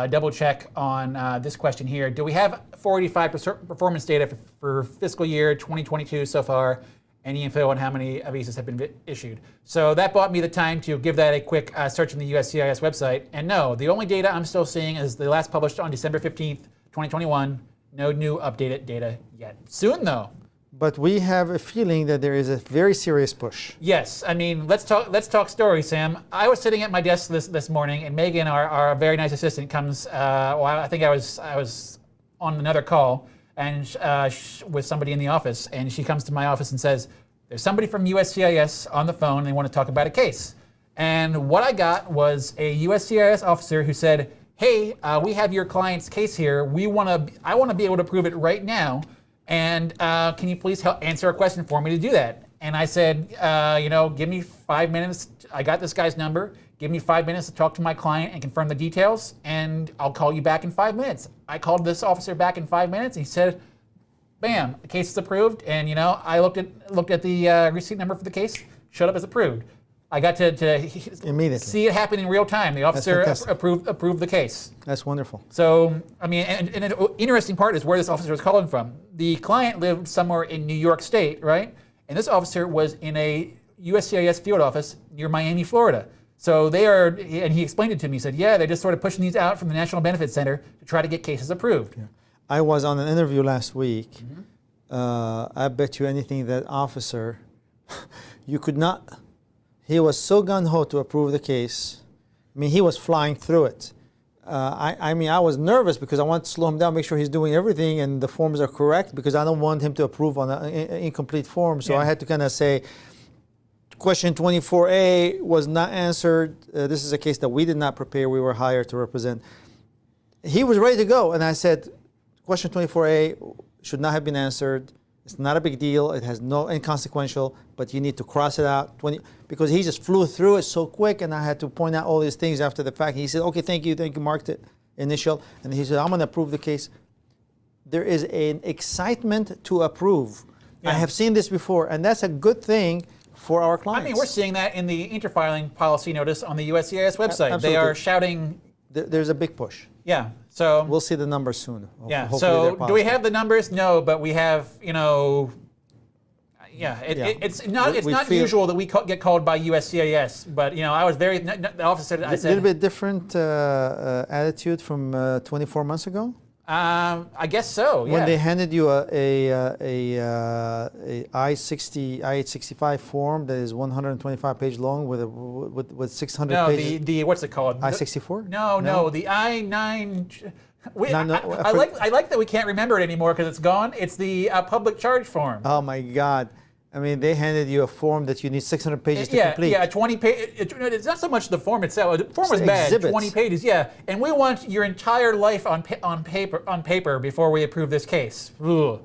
double check on this question here. Do we have 485 performance data for fiscal year 2022 so far? Any info on how many visas have been issued? So that bought me the time to give that a quick search on the USCIS website. And no, the only data I'm still seeing is the last published on December 15th, 2021. No new updated data yet. Soon though. But we have a feeling that there is a very serious push. Yes, I mean, let's talk stories, Sam. I was sitting at my desk this morning, and Megan, our very nice assistant, comes. Well, I think I was on another call, and with somebody in the office, and she comes to my office and says, "There's somebody from USCIS on the phone. And they want to talk about a case." And what I got was a USCIS officer who said, "Hey, we have your client's case here. I want to be able to prove it right now. And can you please answer a question for me to do that?" And I said, give me 5 minutes. I got this guy's number. Give me 5 minutes to talk to my client and confirm the details, and I'll call you back in 5 minutes. I called this officer back in 5 minutes, and he said, bam, the case is approved. And I looked at the receipt number for the case, showed up as approved. I got to immediately see it happen in real time. The officer approved the case. That's wonderful. So, I mean, and an interesting part is where this officer was calling from. The client lived somewhere in New York State, right? And this officer was in a USCIS field office near Miami, Florida. So and he explained it to me. He said, yeah, they're just sort of pushing these out from the National Benefits Center to try to get cases approved. Yeah. I was on an interview last week. Mm-hmm. I bet you anything that officer, you could not... He was so gung-ho to approve the case. I mean, he was flying through it. I was nervous because I wanted to slow him down, make sure he's doing everything and the forms are correct, because I don't want him to approve on an incomplete form. So I had to kind of say, question 24A was not answered. This is a case that we did not prepare. We were hired to represent. He was ready to go. And I said, question 24A should not have been answered. It's not a big deal. It has no inconsequential, but you need to cross it out. Because he just flew through it so quick, and I had to point out all these things after the fact. He said, okay, thank you, marked it, initial. And he said, I'm going to approve the case. There is an excitement to approve. Yeah. I have seen this before, and that's a good thing for our clients. I mean, we're seeing that in the interfiling policy notice on the USCIS website. Absolutely. They are shouting. There's a big push. Yeah. So we'll see the numbers soon. Yeah. Hopefully so do we have the numbers? No, but we have, it's not usual that we get called by USCIS, but I was very, the officer, I said. A little bit different attitude from 24 months ago? I guess so, yeah. When they handed you a I-865 form that is 125 page long with 600 pages. No, the what's it called? I-64? No, the I-9, I like that we can't remember it anymore because it's gone. It's the public charge form. Oh my God. I mean, they handed you a form that you need 600 pages to complete. Yeah, 20 pages. It's not so much the form itself. The form was bad. Exhibits. 20 pages, yeah. And we want your entire life on paper before we approve this case. Ugh.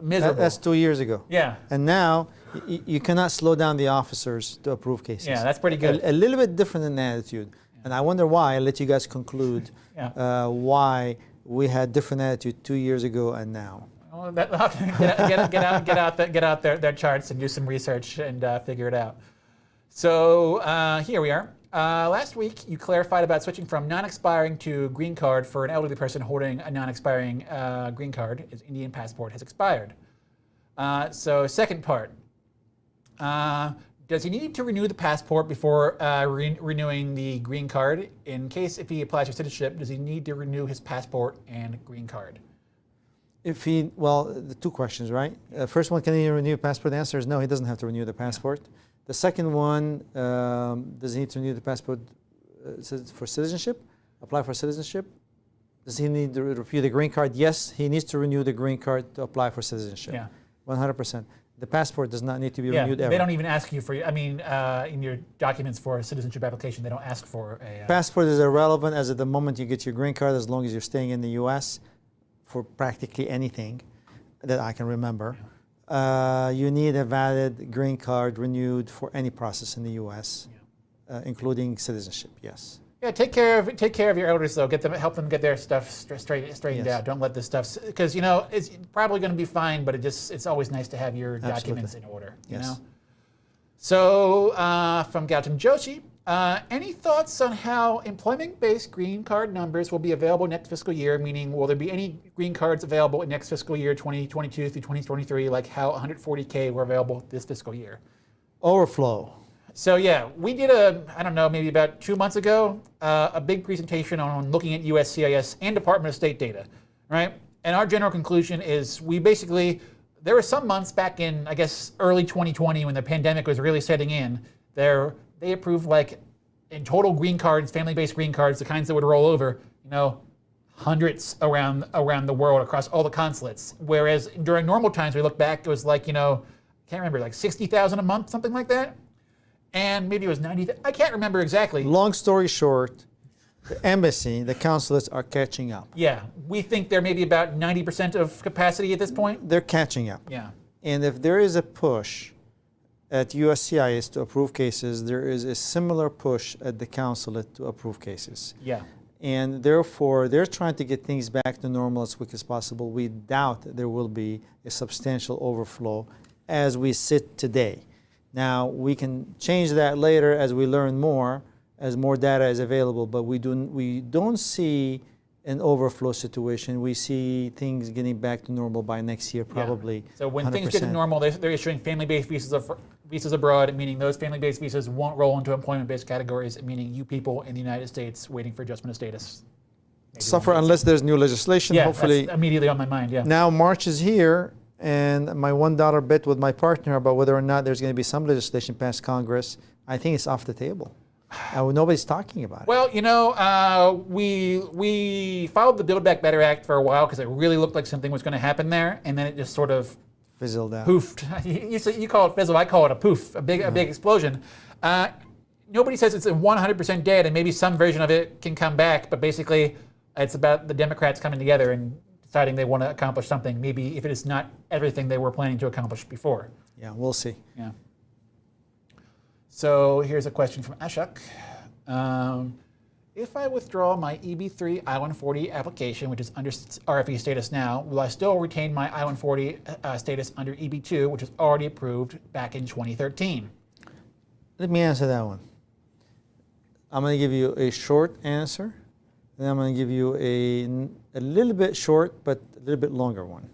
Miserable. That's 2 years ago. Yeah. And now you cannot slow down the officers to approve cases. Yeah, that's pretty good. A little bit different in attitude. Yeah. And I wonder why. I'll let you guys conclude why we had different attitude 2 years ago and now. Well, get out their charts and do some research and figure it out. So here we are. Last week, you clarified about switching from non-expiring to green card for an elderly person holding a non-expiring green card. His Indian passport has expired. So second part. Does he need to renew the passport before renewing the green card? In case if he applies for citizenship, does he need to renew his passport and green card? The two questions, right? First one, can he renew a passport? The answer is no, he doesn't have to renew the passport. The second one, does he need to renew the passport for citizenship? Apply for citizenship? Does he need to renew the green card? Yes, he needs to renew the green card to apply for citizenship. Yeah. 100%. The passport does not need to be renewed ever. They don't even ask you for, in your documents for a citizenship application, they don't ask for a... Passport is irrelevant as at the moment you get your green card, as long as you're staying in the U.S. for practically anything that I can remember. Yeah. You need a valid green card renewed for any process in the U.S., including citizenship, yes. Yeah, take care of your elders though. Help them get their stuff straightened out. Don't let this stuff, because it's probably going to be fine, but it's always nice to have your documents in order. You know. So from Gautam Joshi, any thoughts on how employment-based green card numbers will be available next fiscal year? Meaning, will there be any green cards available in next fiscal year, 2022 through 2023, like how 140K were available this fiscal year? Overflow. So yeah, we did I don't know, maybe about 2 months ago, a big presentation on looking at USCIS and Department of State data, right? And our general conclusion is there were some months back in, I guess, early 2020 when the pandemic was really setting in, they approved like in total green cards, family-based green cards, the kinds that would roll over, hundreds around the world across all the consulates. Whereas during normal times, we look back, it was like, I can't remember, like 60,000 a month, something like that. And maybe it was 90. I can't remember exactly. Long story short, the embassy, the consulates are catching up. Yeah, we think they're maybe about 90% of capacity at this point. They're catching up. Yeah. And if there is a push at USCIS to approve cases, there is a similar push at the consulate to approve cases. Yeah. And therefore, they're trying to get things back to normal as quick as possible. We doubt that there will be a substantial overflow as we sit today. Now, we can change that later as we learn more, as more data is available, but we don't see an overflow situation. We see things getting back to normal by next year, probably. Yeah. So when 100%. Things get to normal, they're issuing family-based visas abroad, meaning those family-based visas won't roll into employment-based categories, meaning you people in the United States waiting for adjustment of status. Suffer unless there's new legislation, hopefully. That's immediately on my mind, yeah. Now March is here, and my $1 bet with my partner about whether or not there's going to be some legislation past Congress, I think it's off the table. Nobody's talking about it. Well, we followed the Build Back Better Act for a while because it really looked like something was going to happen there, and then it just sort of fizzled out. Poofed. You call it fizzle, I call it a poof, a big explosion. Nobody says it's a 100% dead, and maybe some version of it can come back, but basically it's about the Democrats coming together and deciding they want to accomplish something, maybe if it is not everything they were planning to accomplish before. Yeah, we'll see. Yeah. So here's a question from Ashok. If I withdraw my EB3 I-140 application, which is under RFE status now, will I still retain my I-140 status under EB2, which is already approved back in 2013? Let me answer that one. I'm going to give you a short answer, then I'm going to give you a little bit short, but a little bit longer one.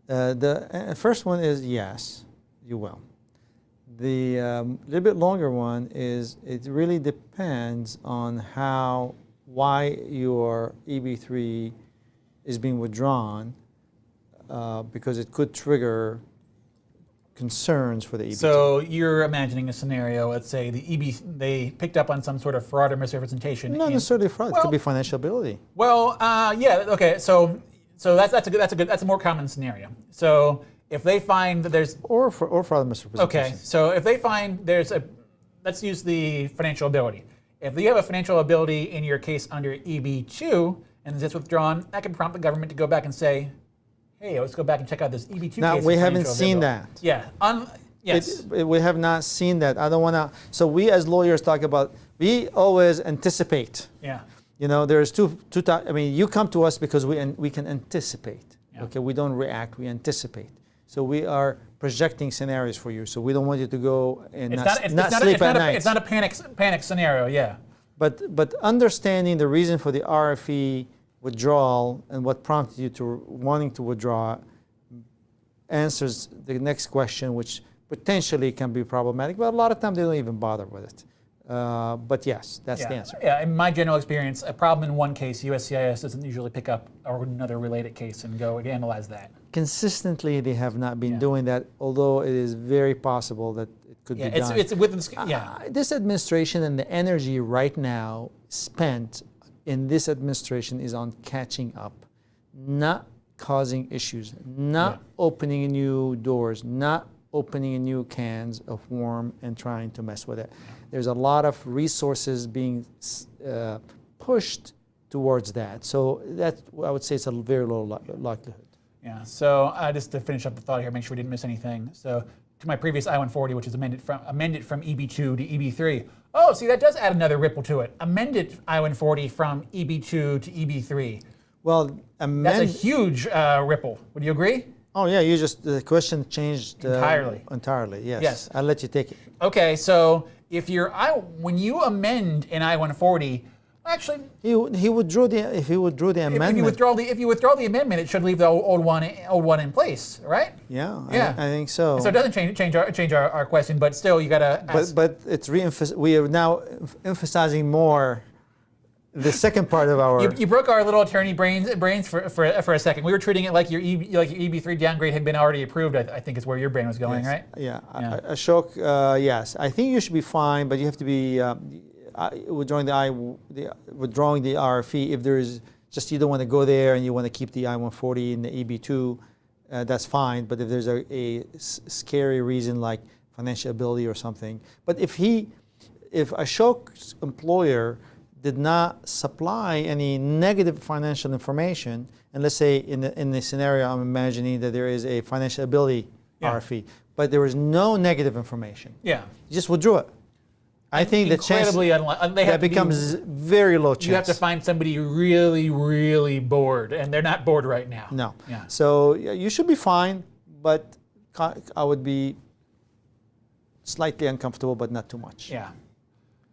The first one is yes, you will. The little bit longer one is it really depends on why your EB3 is being withdrawn, because it could trigger concerns for the EB2. So you're imagining a scenario. Let's say they picked up on some sort of fraud or misrepresentation. Not necessarily fraud. It could be financial ability. Well, yeah. Okay. So that's a more common scenario. So if they find that there's Or fraud and misrepresentation. okay. So if they find there's a, let's use the financial ability. If you have a financial ability in your case under EB2 and it's withdrawn, that can prompt the government to go back and say, hey, let's go back and check out this EB2 Now, case. we of haven't financial seen availability. that. Yeah. Yes. We have not seen that. I don't want to. So we as lawyers talk about, we always anticipate. Yeah. You know, there's two types. I mean, you come to us because we can anticipate. Yeah. Okay, we don't react, we anticipate. So we are projecting scenarios for you. So we don't want you to go and not sleep at night. It's not a panic scenario, yeah. But understanding the reason for the RFE withdrawal and what prompted you to wanting to withdraw answers the next question, which potentially can be problematic, but a lot of times they don't even bother with it. But yes, that's the answer. Yeah, in my general experience, a problem in one case, USCIS doesn't usually pick up another related case and go analyze that. Consistently, they have not been doing that, although it is very possible that it could be done. It's within, This administration and the energy right now spent in this administration is on catching up, not causing issues, not opening new doors, not opening new cans of worm and trying to mess with it. There's a lot of resources being pushed towards that. So that, I would say, it's a very low likelihood. Yeah, so just to finish up the thought here, make sure we didn't miss anything. So to my previous I-140, which is amended from EB2 to EB3. Oh, see, that does add another ripple to it. Amended I-140 from EB2 to EB3. Well, that's a huge ripple. Would you agree? Oh yeah, the question changed entirely. Entirely, yes. Yes. I'll let you take it. Okay, so if when you amend an I-140, actually, if he withdrew the amendment. If you withdraw the amendment, it should leave the old one in place, right? Yeah, yeah. I think so. So it doesn't change our question, but still you gotta ask. But it's we are now emphasizing more the second part of our. You broke our little attorney brains for a second. We were treating it like your EB3 downgrade had been already approved. I think is where your brain was going, yes. right? Yeah. Ashok, yes, I think you should be fine, but you have to be withdrawing the RFE if there is just you don't want to go there and you want to keep the I-140 in the EB2, that's fine. But if there's a scary reason like financial ability or something, but if Ashok's employer did not supply any negative financial information, and let's say in the scenario I'm imagining that there is a financial ability RFE, but there was no negative information. Yeah. You just withdrew it. I think the chance that becomes very low chance. You have to find somebody really, really bored, and they're not bored right now. No. Yeah. So you should be fine, but I would be slightly uncomfortable, but not too much. Yeah.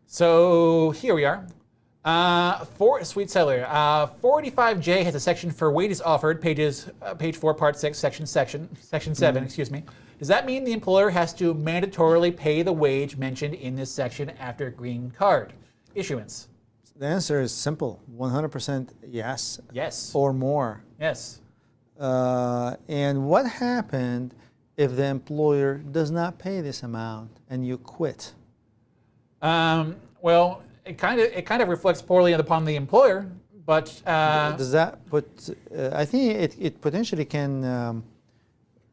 So here we are. Sweet Seller. 485J has a section for wages offered, page 4, part 6, section 7, excuse me. Does that mean the employer has to mandatorily pay the wage mentioned in this section after green card issuance? The answer is simple, 100% yes. Yes. Or more. Yes. And what happened if the employer does not pay this amount and you quit? Well, it kind of reflects poorly upon the employer, but does that put? I think it potentially can.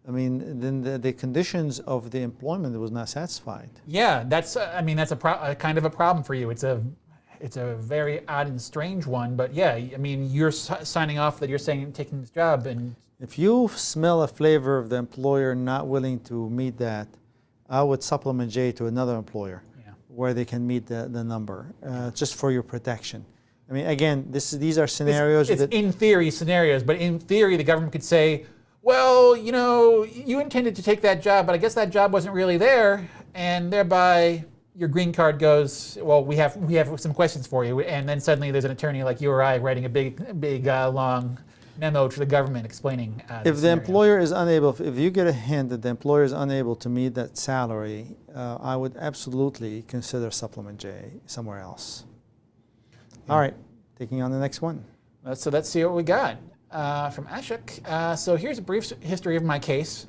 I mean, then the conditions of the employment was not satisfied. Yeah, that's a kind of a problem for you. It's a very odd and strange one, but yeah, I mean, you're signing off that you're saying taking this job, and if you smell a flavor of the employer not willing to meet that, I would supplement J to another employer where they can meet the number, just for your protection. I mean, again, these are scenarios. It's in theory scenarios, but in theory the government could say, well, you know, you intended to take that job, but I guess that job wasn't really there, and thereby your green card goes, well, we have some questions for you, and then suddenly there's an attorney like you or I writing a big long memo to the government explaining. If the employer is unable, if you get a hint that the employer is unable to meet that salary, I would absolutely consider supplement J somewhere else. All right, taking on the next one. So let's see what we got from Ashok. So here's a brief history of my case.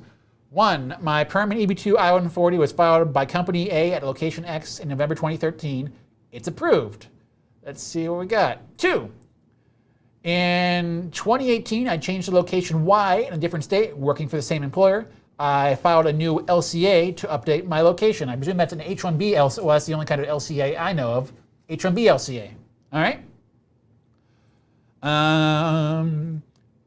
1, my permanent EB2 I-140 was filed by Company A at location X in November 2013. It's approved. Let's see what we got. 2, in 2018, I changed to location Y in a different state, working for the same employer. I filed a new LCA to update my location. I presume that's an H-1B LCA. Well, that's the only kind of LCA I know of. H-1B LCA. All right?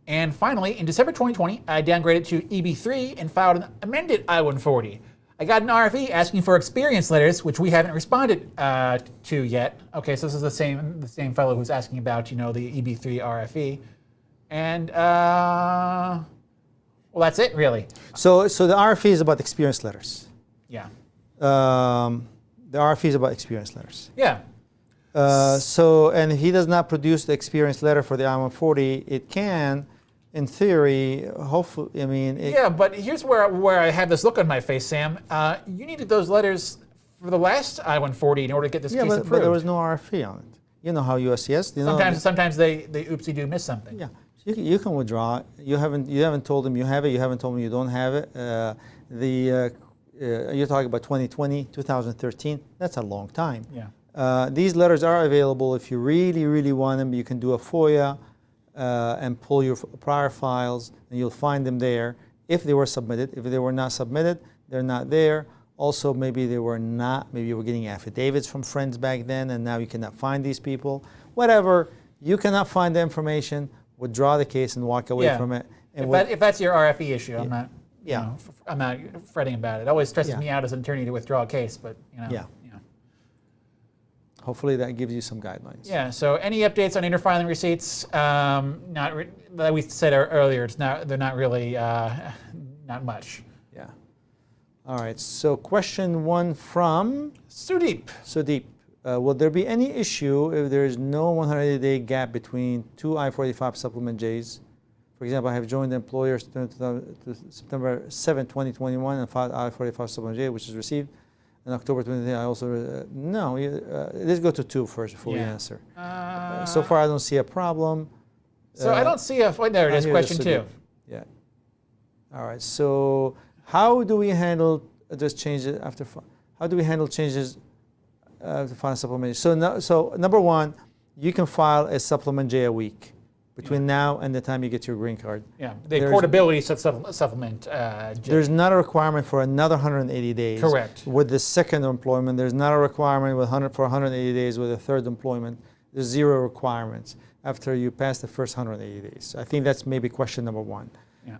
And finally, in December 2020, I downgraded to EB3 and filed an amended I-140. I got an RFE asking for experience letters, which we haven't responded to yet. Okay, so this is the same fellow who's asking about, the EB3 RFE. And, well, that's it, really. So the RFE is about experience letters. Yeah. The RFE is about experience letters. Yeah. And if he does not produce the experience letter for the I-140, it can, in theory, hopefully, yeah, but here's where I have this look on my face, Sam. You needed those letters for the last I-140 in order to get this case approved. But there was no RFE on it. You know how USCS. Sometimes they oopsie-doo miss something. Yeah, you can withdraw. You haven't told them you have it. You haven't told them you don't have it. You're talking about 2020, 2013. That's a long time. Yeah. These letters are available if you really, really want them. You can do a FOIA and pull your prior files, and you'll find them there if they were submitted. If they were not submitted, they're not there. Also, maybe they were not. Maybe you were getting affidavits from friends back then, and now you cannot find these people. Whatever, you cannot find the information. Withdraw the case and walk away from it. And if that's your RFE issue, I'm not. Yeah. I'm not fretting about it. It always stresses me out as an attorney to withdraw a case, but Yeah. Hopefully that gives you some guidelines. Yeah. So any updates on interfiling receipts? Like we said earlier, they're not really not much. Yeah. All right. So question 1 from Sudeep. Will there be any issue if there is no 180-day gap between 2 I-45 supplement J's? For example, I have joined the employer September 7, 2021 and filed I-45 supplement J, which is received. In October 2020, I also, let's go to 2 first before we answer. So far, I don't see a problem. So I don't see there it is, question 2. Yeah. All right, so how do we handle those changes how do we handle changes to final supplement? So number 1, you can file a supplement J a week between now and the time you get your green card. Yeah, the portability supplement. There's not a requirement for another 180 days. Correct. With the second employment, there's not a requirement for 180 days with the third employment. There's 0 requirements after you pass the first 180 days. I think that's maybe question number 1. Yeah.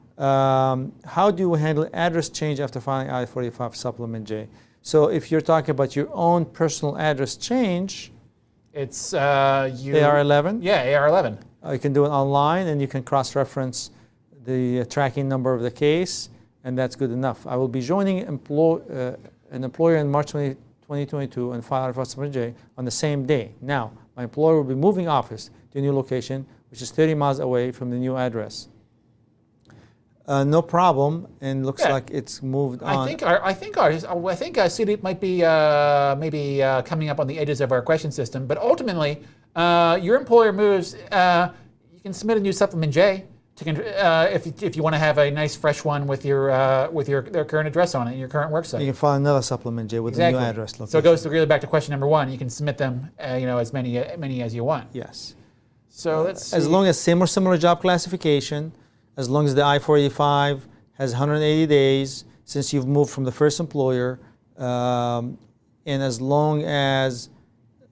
How do you handle address change after filing I-45 supplement J? So if you're talking about your own personal address change, it's AR11? Yeah, AR11. You can do it online, and you can cross-reference the tracking number of the case, and that's good enough. I will be joining an employer in March 2022 and file I-45 J on the same day. Now, my employer will be moving office to a new location, which is 30 miles away from the new address. No problem, and looks like it's moved on. I think Sudeep might be maybe coming up on the edges of our question system, but ultimately, your employer moves. You can submit a new supplement J if you want to have a nice fresh one with their current address on it, your current work site. You can file another supplement J with a new address location. So it goes really back to question number 1. You can submit them, as many as you want. Yes. So let's see. As long as same or similar job classification, as long as the I-485 has 180 days since you've moved from the first employer, and as long as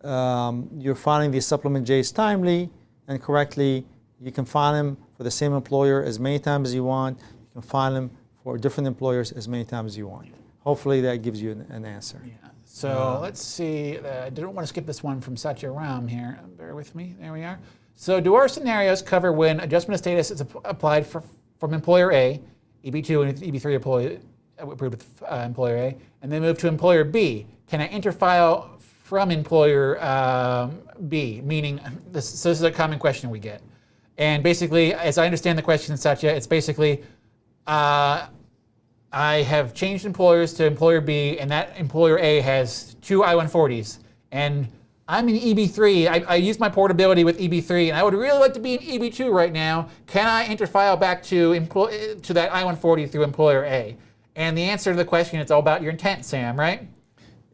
you're filing these supplement J's timely and correctly, you can file them for the same employer as many times as you want. You can file them for different employers as many times as you want. Hopefully that gives you an answer. Yeah. So let's see. I don't want to skip this one from Satya Ram here. Bear with me. There we are. So do our scenarios cover when adjustment of status is applied from employer A, EB2 and EB3 employee approved with employer A, and then move to employer B? Can I interfile from employer B? Meaning, this is a common question we get. And basically, as I understand the question, Satya, it's basically, I have changed employers to employer B, and that employer A has 2 I-140s, and I'm in EB3. I use my portability with EB3, and I would really like to be in EB2 right now. Can I interfile back to that I-140 through employer A? And the answer to the question, it's all about your intent, Sam, right?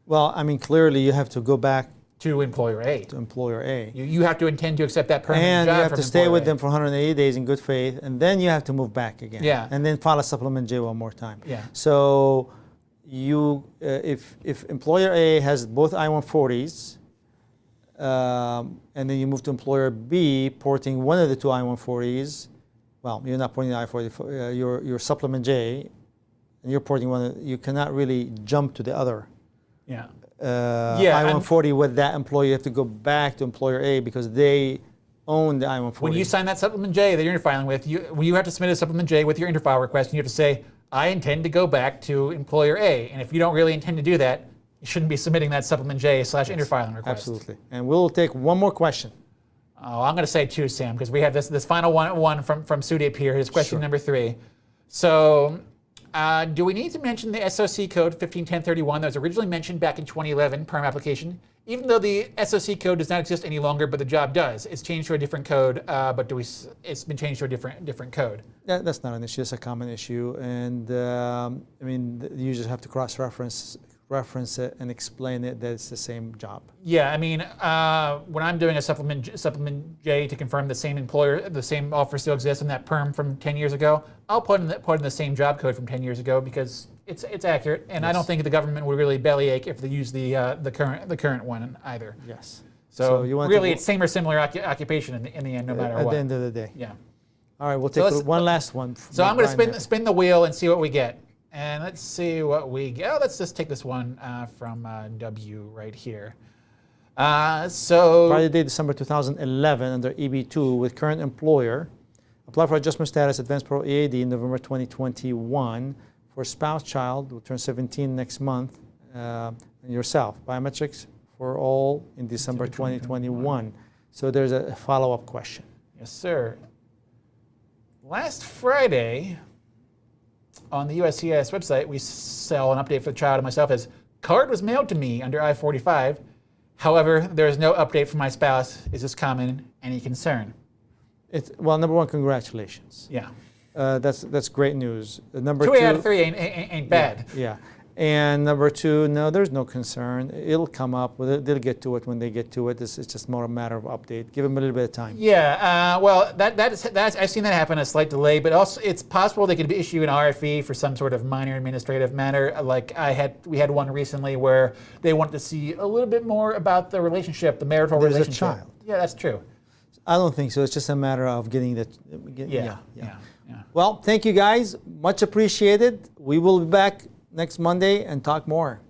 Well, I mean, clearly you have to go back To employer A. to employer A. You have to intend to accept that permanent And job you have from to stay employer with A. them for 180 days in good faith, and then you have to move back again. Yeah. And then file a supplement J one more time. Yeah. So you, if employer A has both I-140s, and then you move to employer B, porting one of the two I-140s, well, you're not porting the I-40, your supplement J, and you're porting one, you cannot really jump to the other. Yeah. I-140 with that employer. You have to go back to employer A because they own the I-140. When you sign that supplement J that you're interfiling with, you have to submit a supplement J with your interfile request, and you have to say, I intend to go back to employer A. And if you don't really intend to do that, you shouldn't be submitting that supplement J / interfiling request. Absolutely. And we'll take one more question. Oh, I'm going to say two, Sam, because we have this final one from Sudip here. His question Sure. number 3. So, do we need to mention the SOC code 151031 that was originally mentioned back in 2011, perm application? Even though the SOC code does not exist any longer, but the job does. It's changed to a different code, but it's been changed to a different code. That's not an issue. It's a common issue. And I mean, you just have to reference it and explain it that it's the same job. Yeah, I mean, when I'm doing a supplement J to confirm the same employer, the same offer still exists, and that perm from 10 years ago, I'll put in the same job code from 10 years ago because it's accurate, and I don't think the government would really bellyache if they use the current one either. Yes. So you want really, it's same or similar occupation in the end, no matter what. At the end of the day. Yeah. All right, we'll take one last one. So I'm going to spin the wheel and see what we get. And let's see what we get. Oh, let's just take this one from W right here. Friday date December 2011 under EB2 with current employer. Apply for adjustment status Advanced Pro EAD in November 2021 for spouse child will turn 17 next month and yourself. Biometrics for all in December 2021. So there's a follow-up question. Yes, sir. Last Friday, on the USCIS website, we sell an update for the child and myself as card was mailed to me under I-45. However, there is no update from my spouse. Is this common? Any concern? Well, number one, congratulations. Yeah. That's great news. Number 2 two, out of 3 ain't bad. Yeah. And number 2, no, there's no concern. It'll come up. They'll get to it when they get to it. It's just more a matter of update. Give them a little bit of time. Yeah, well, that's I've seen that happen, a slight delay, but also it's possible they could issue an RFE for some sort of minor administrative matter. Like we had one recently where they wanted to see a little bit more about the relationship, the marital relationship. There's a child. Yeah, that's true. I don't think so. It's just a matter of getting that. Yeah. Well, thank you guys. Much appreciated. We will be back next Monday and talk more.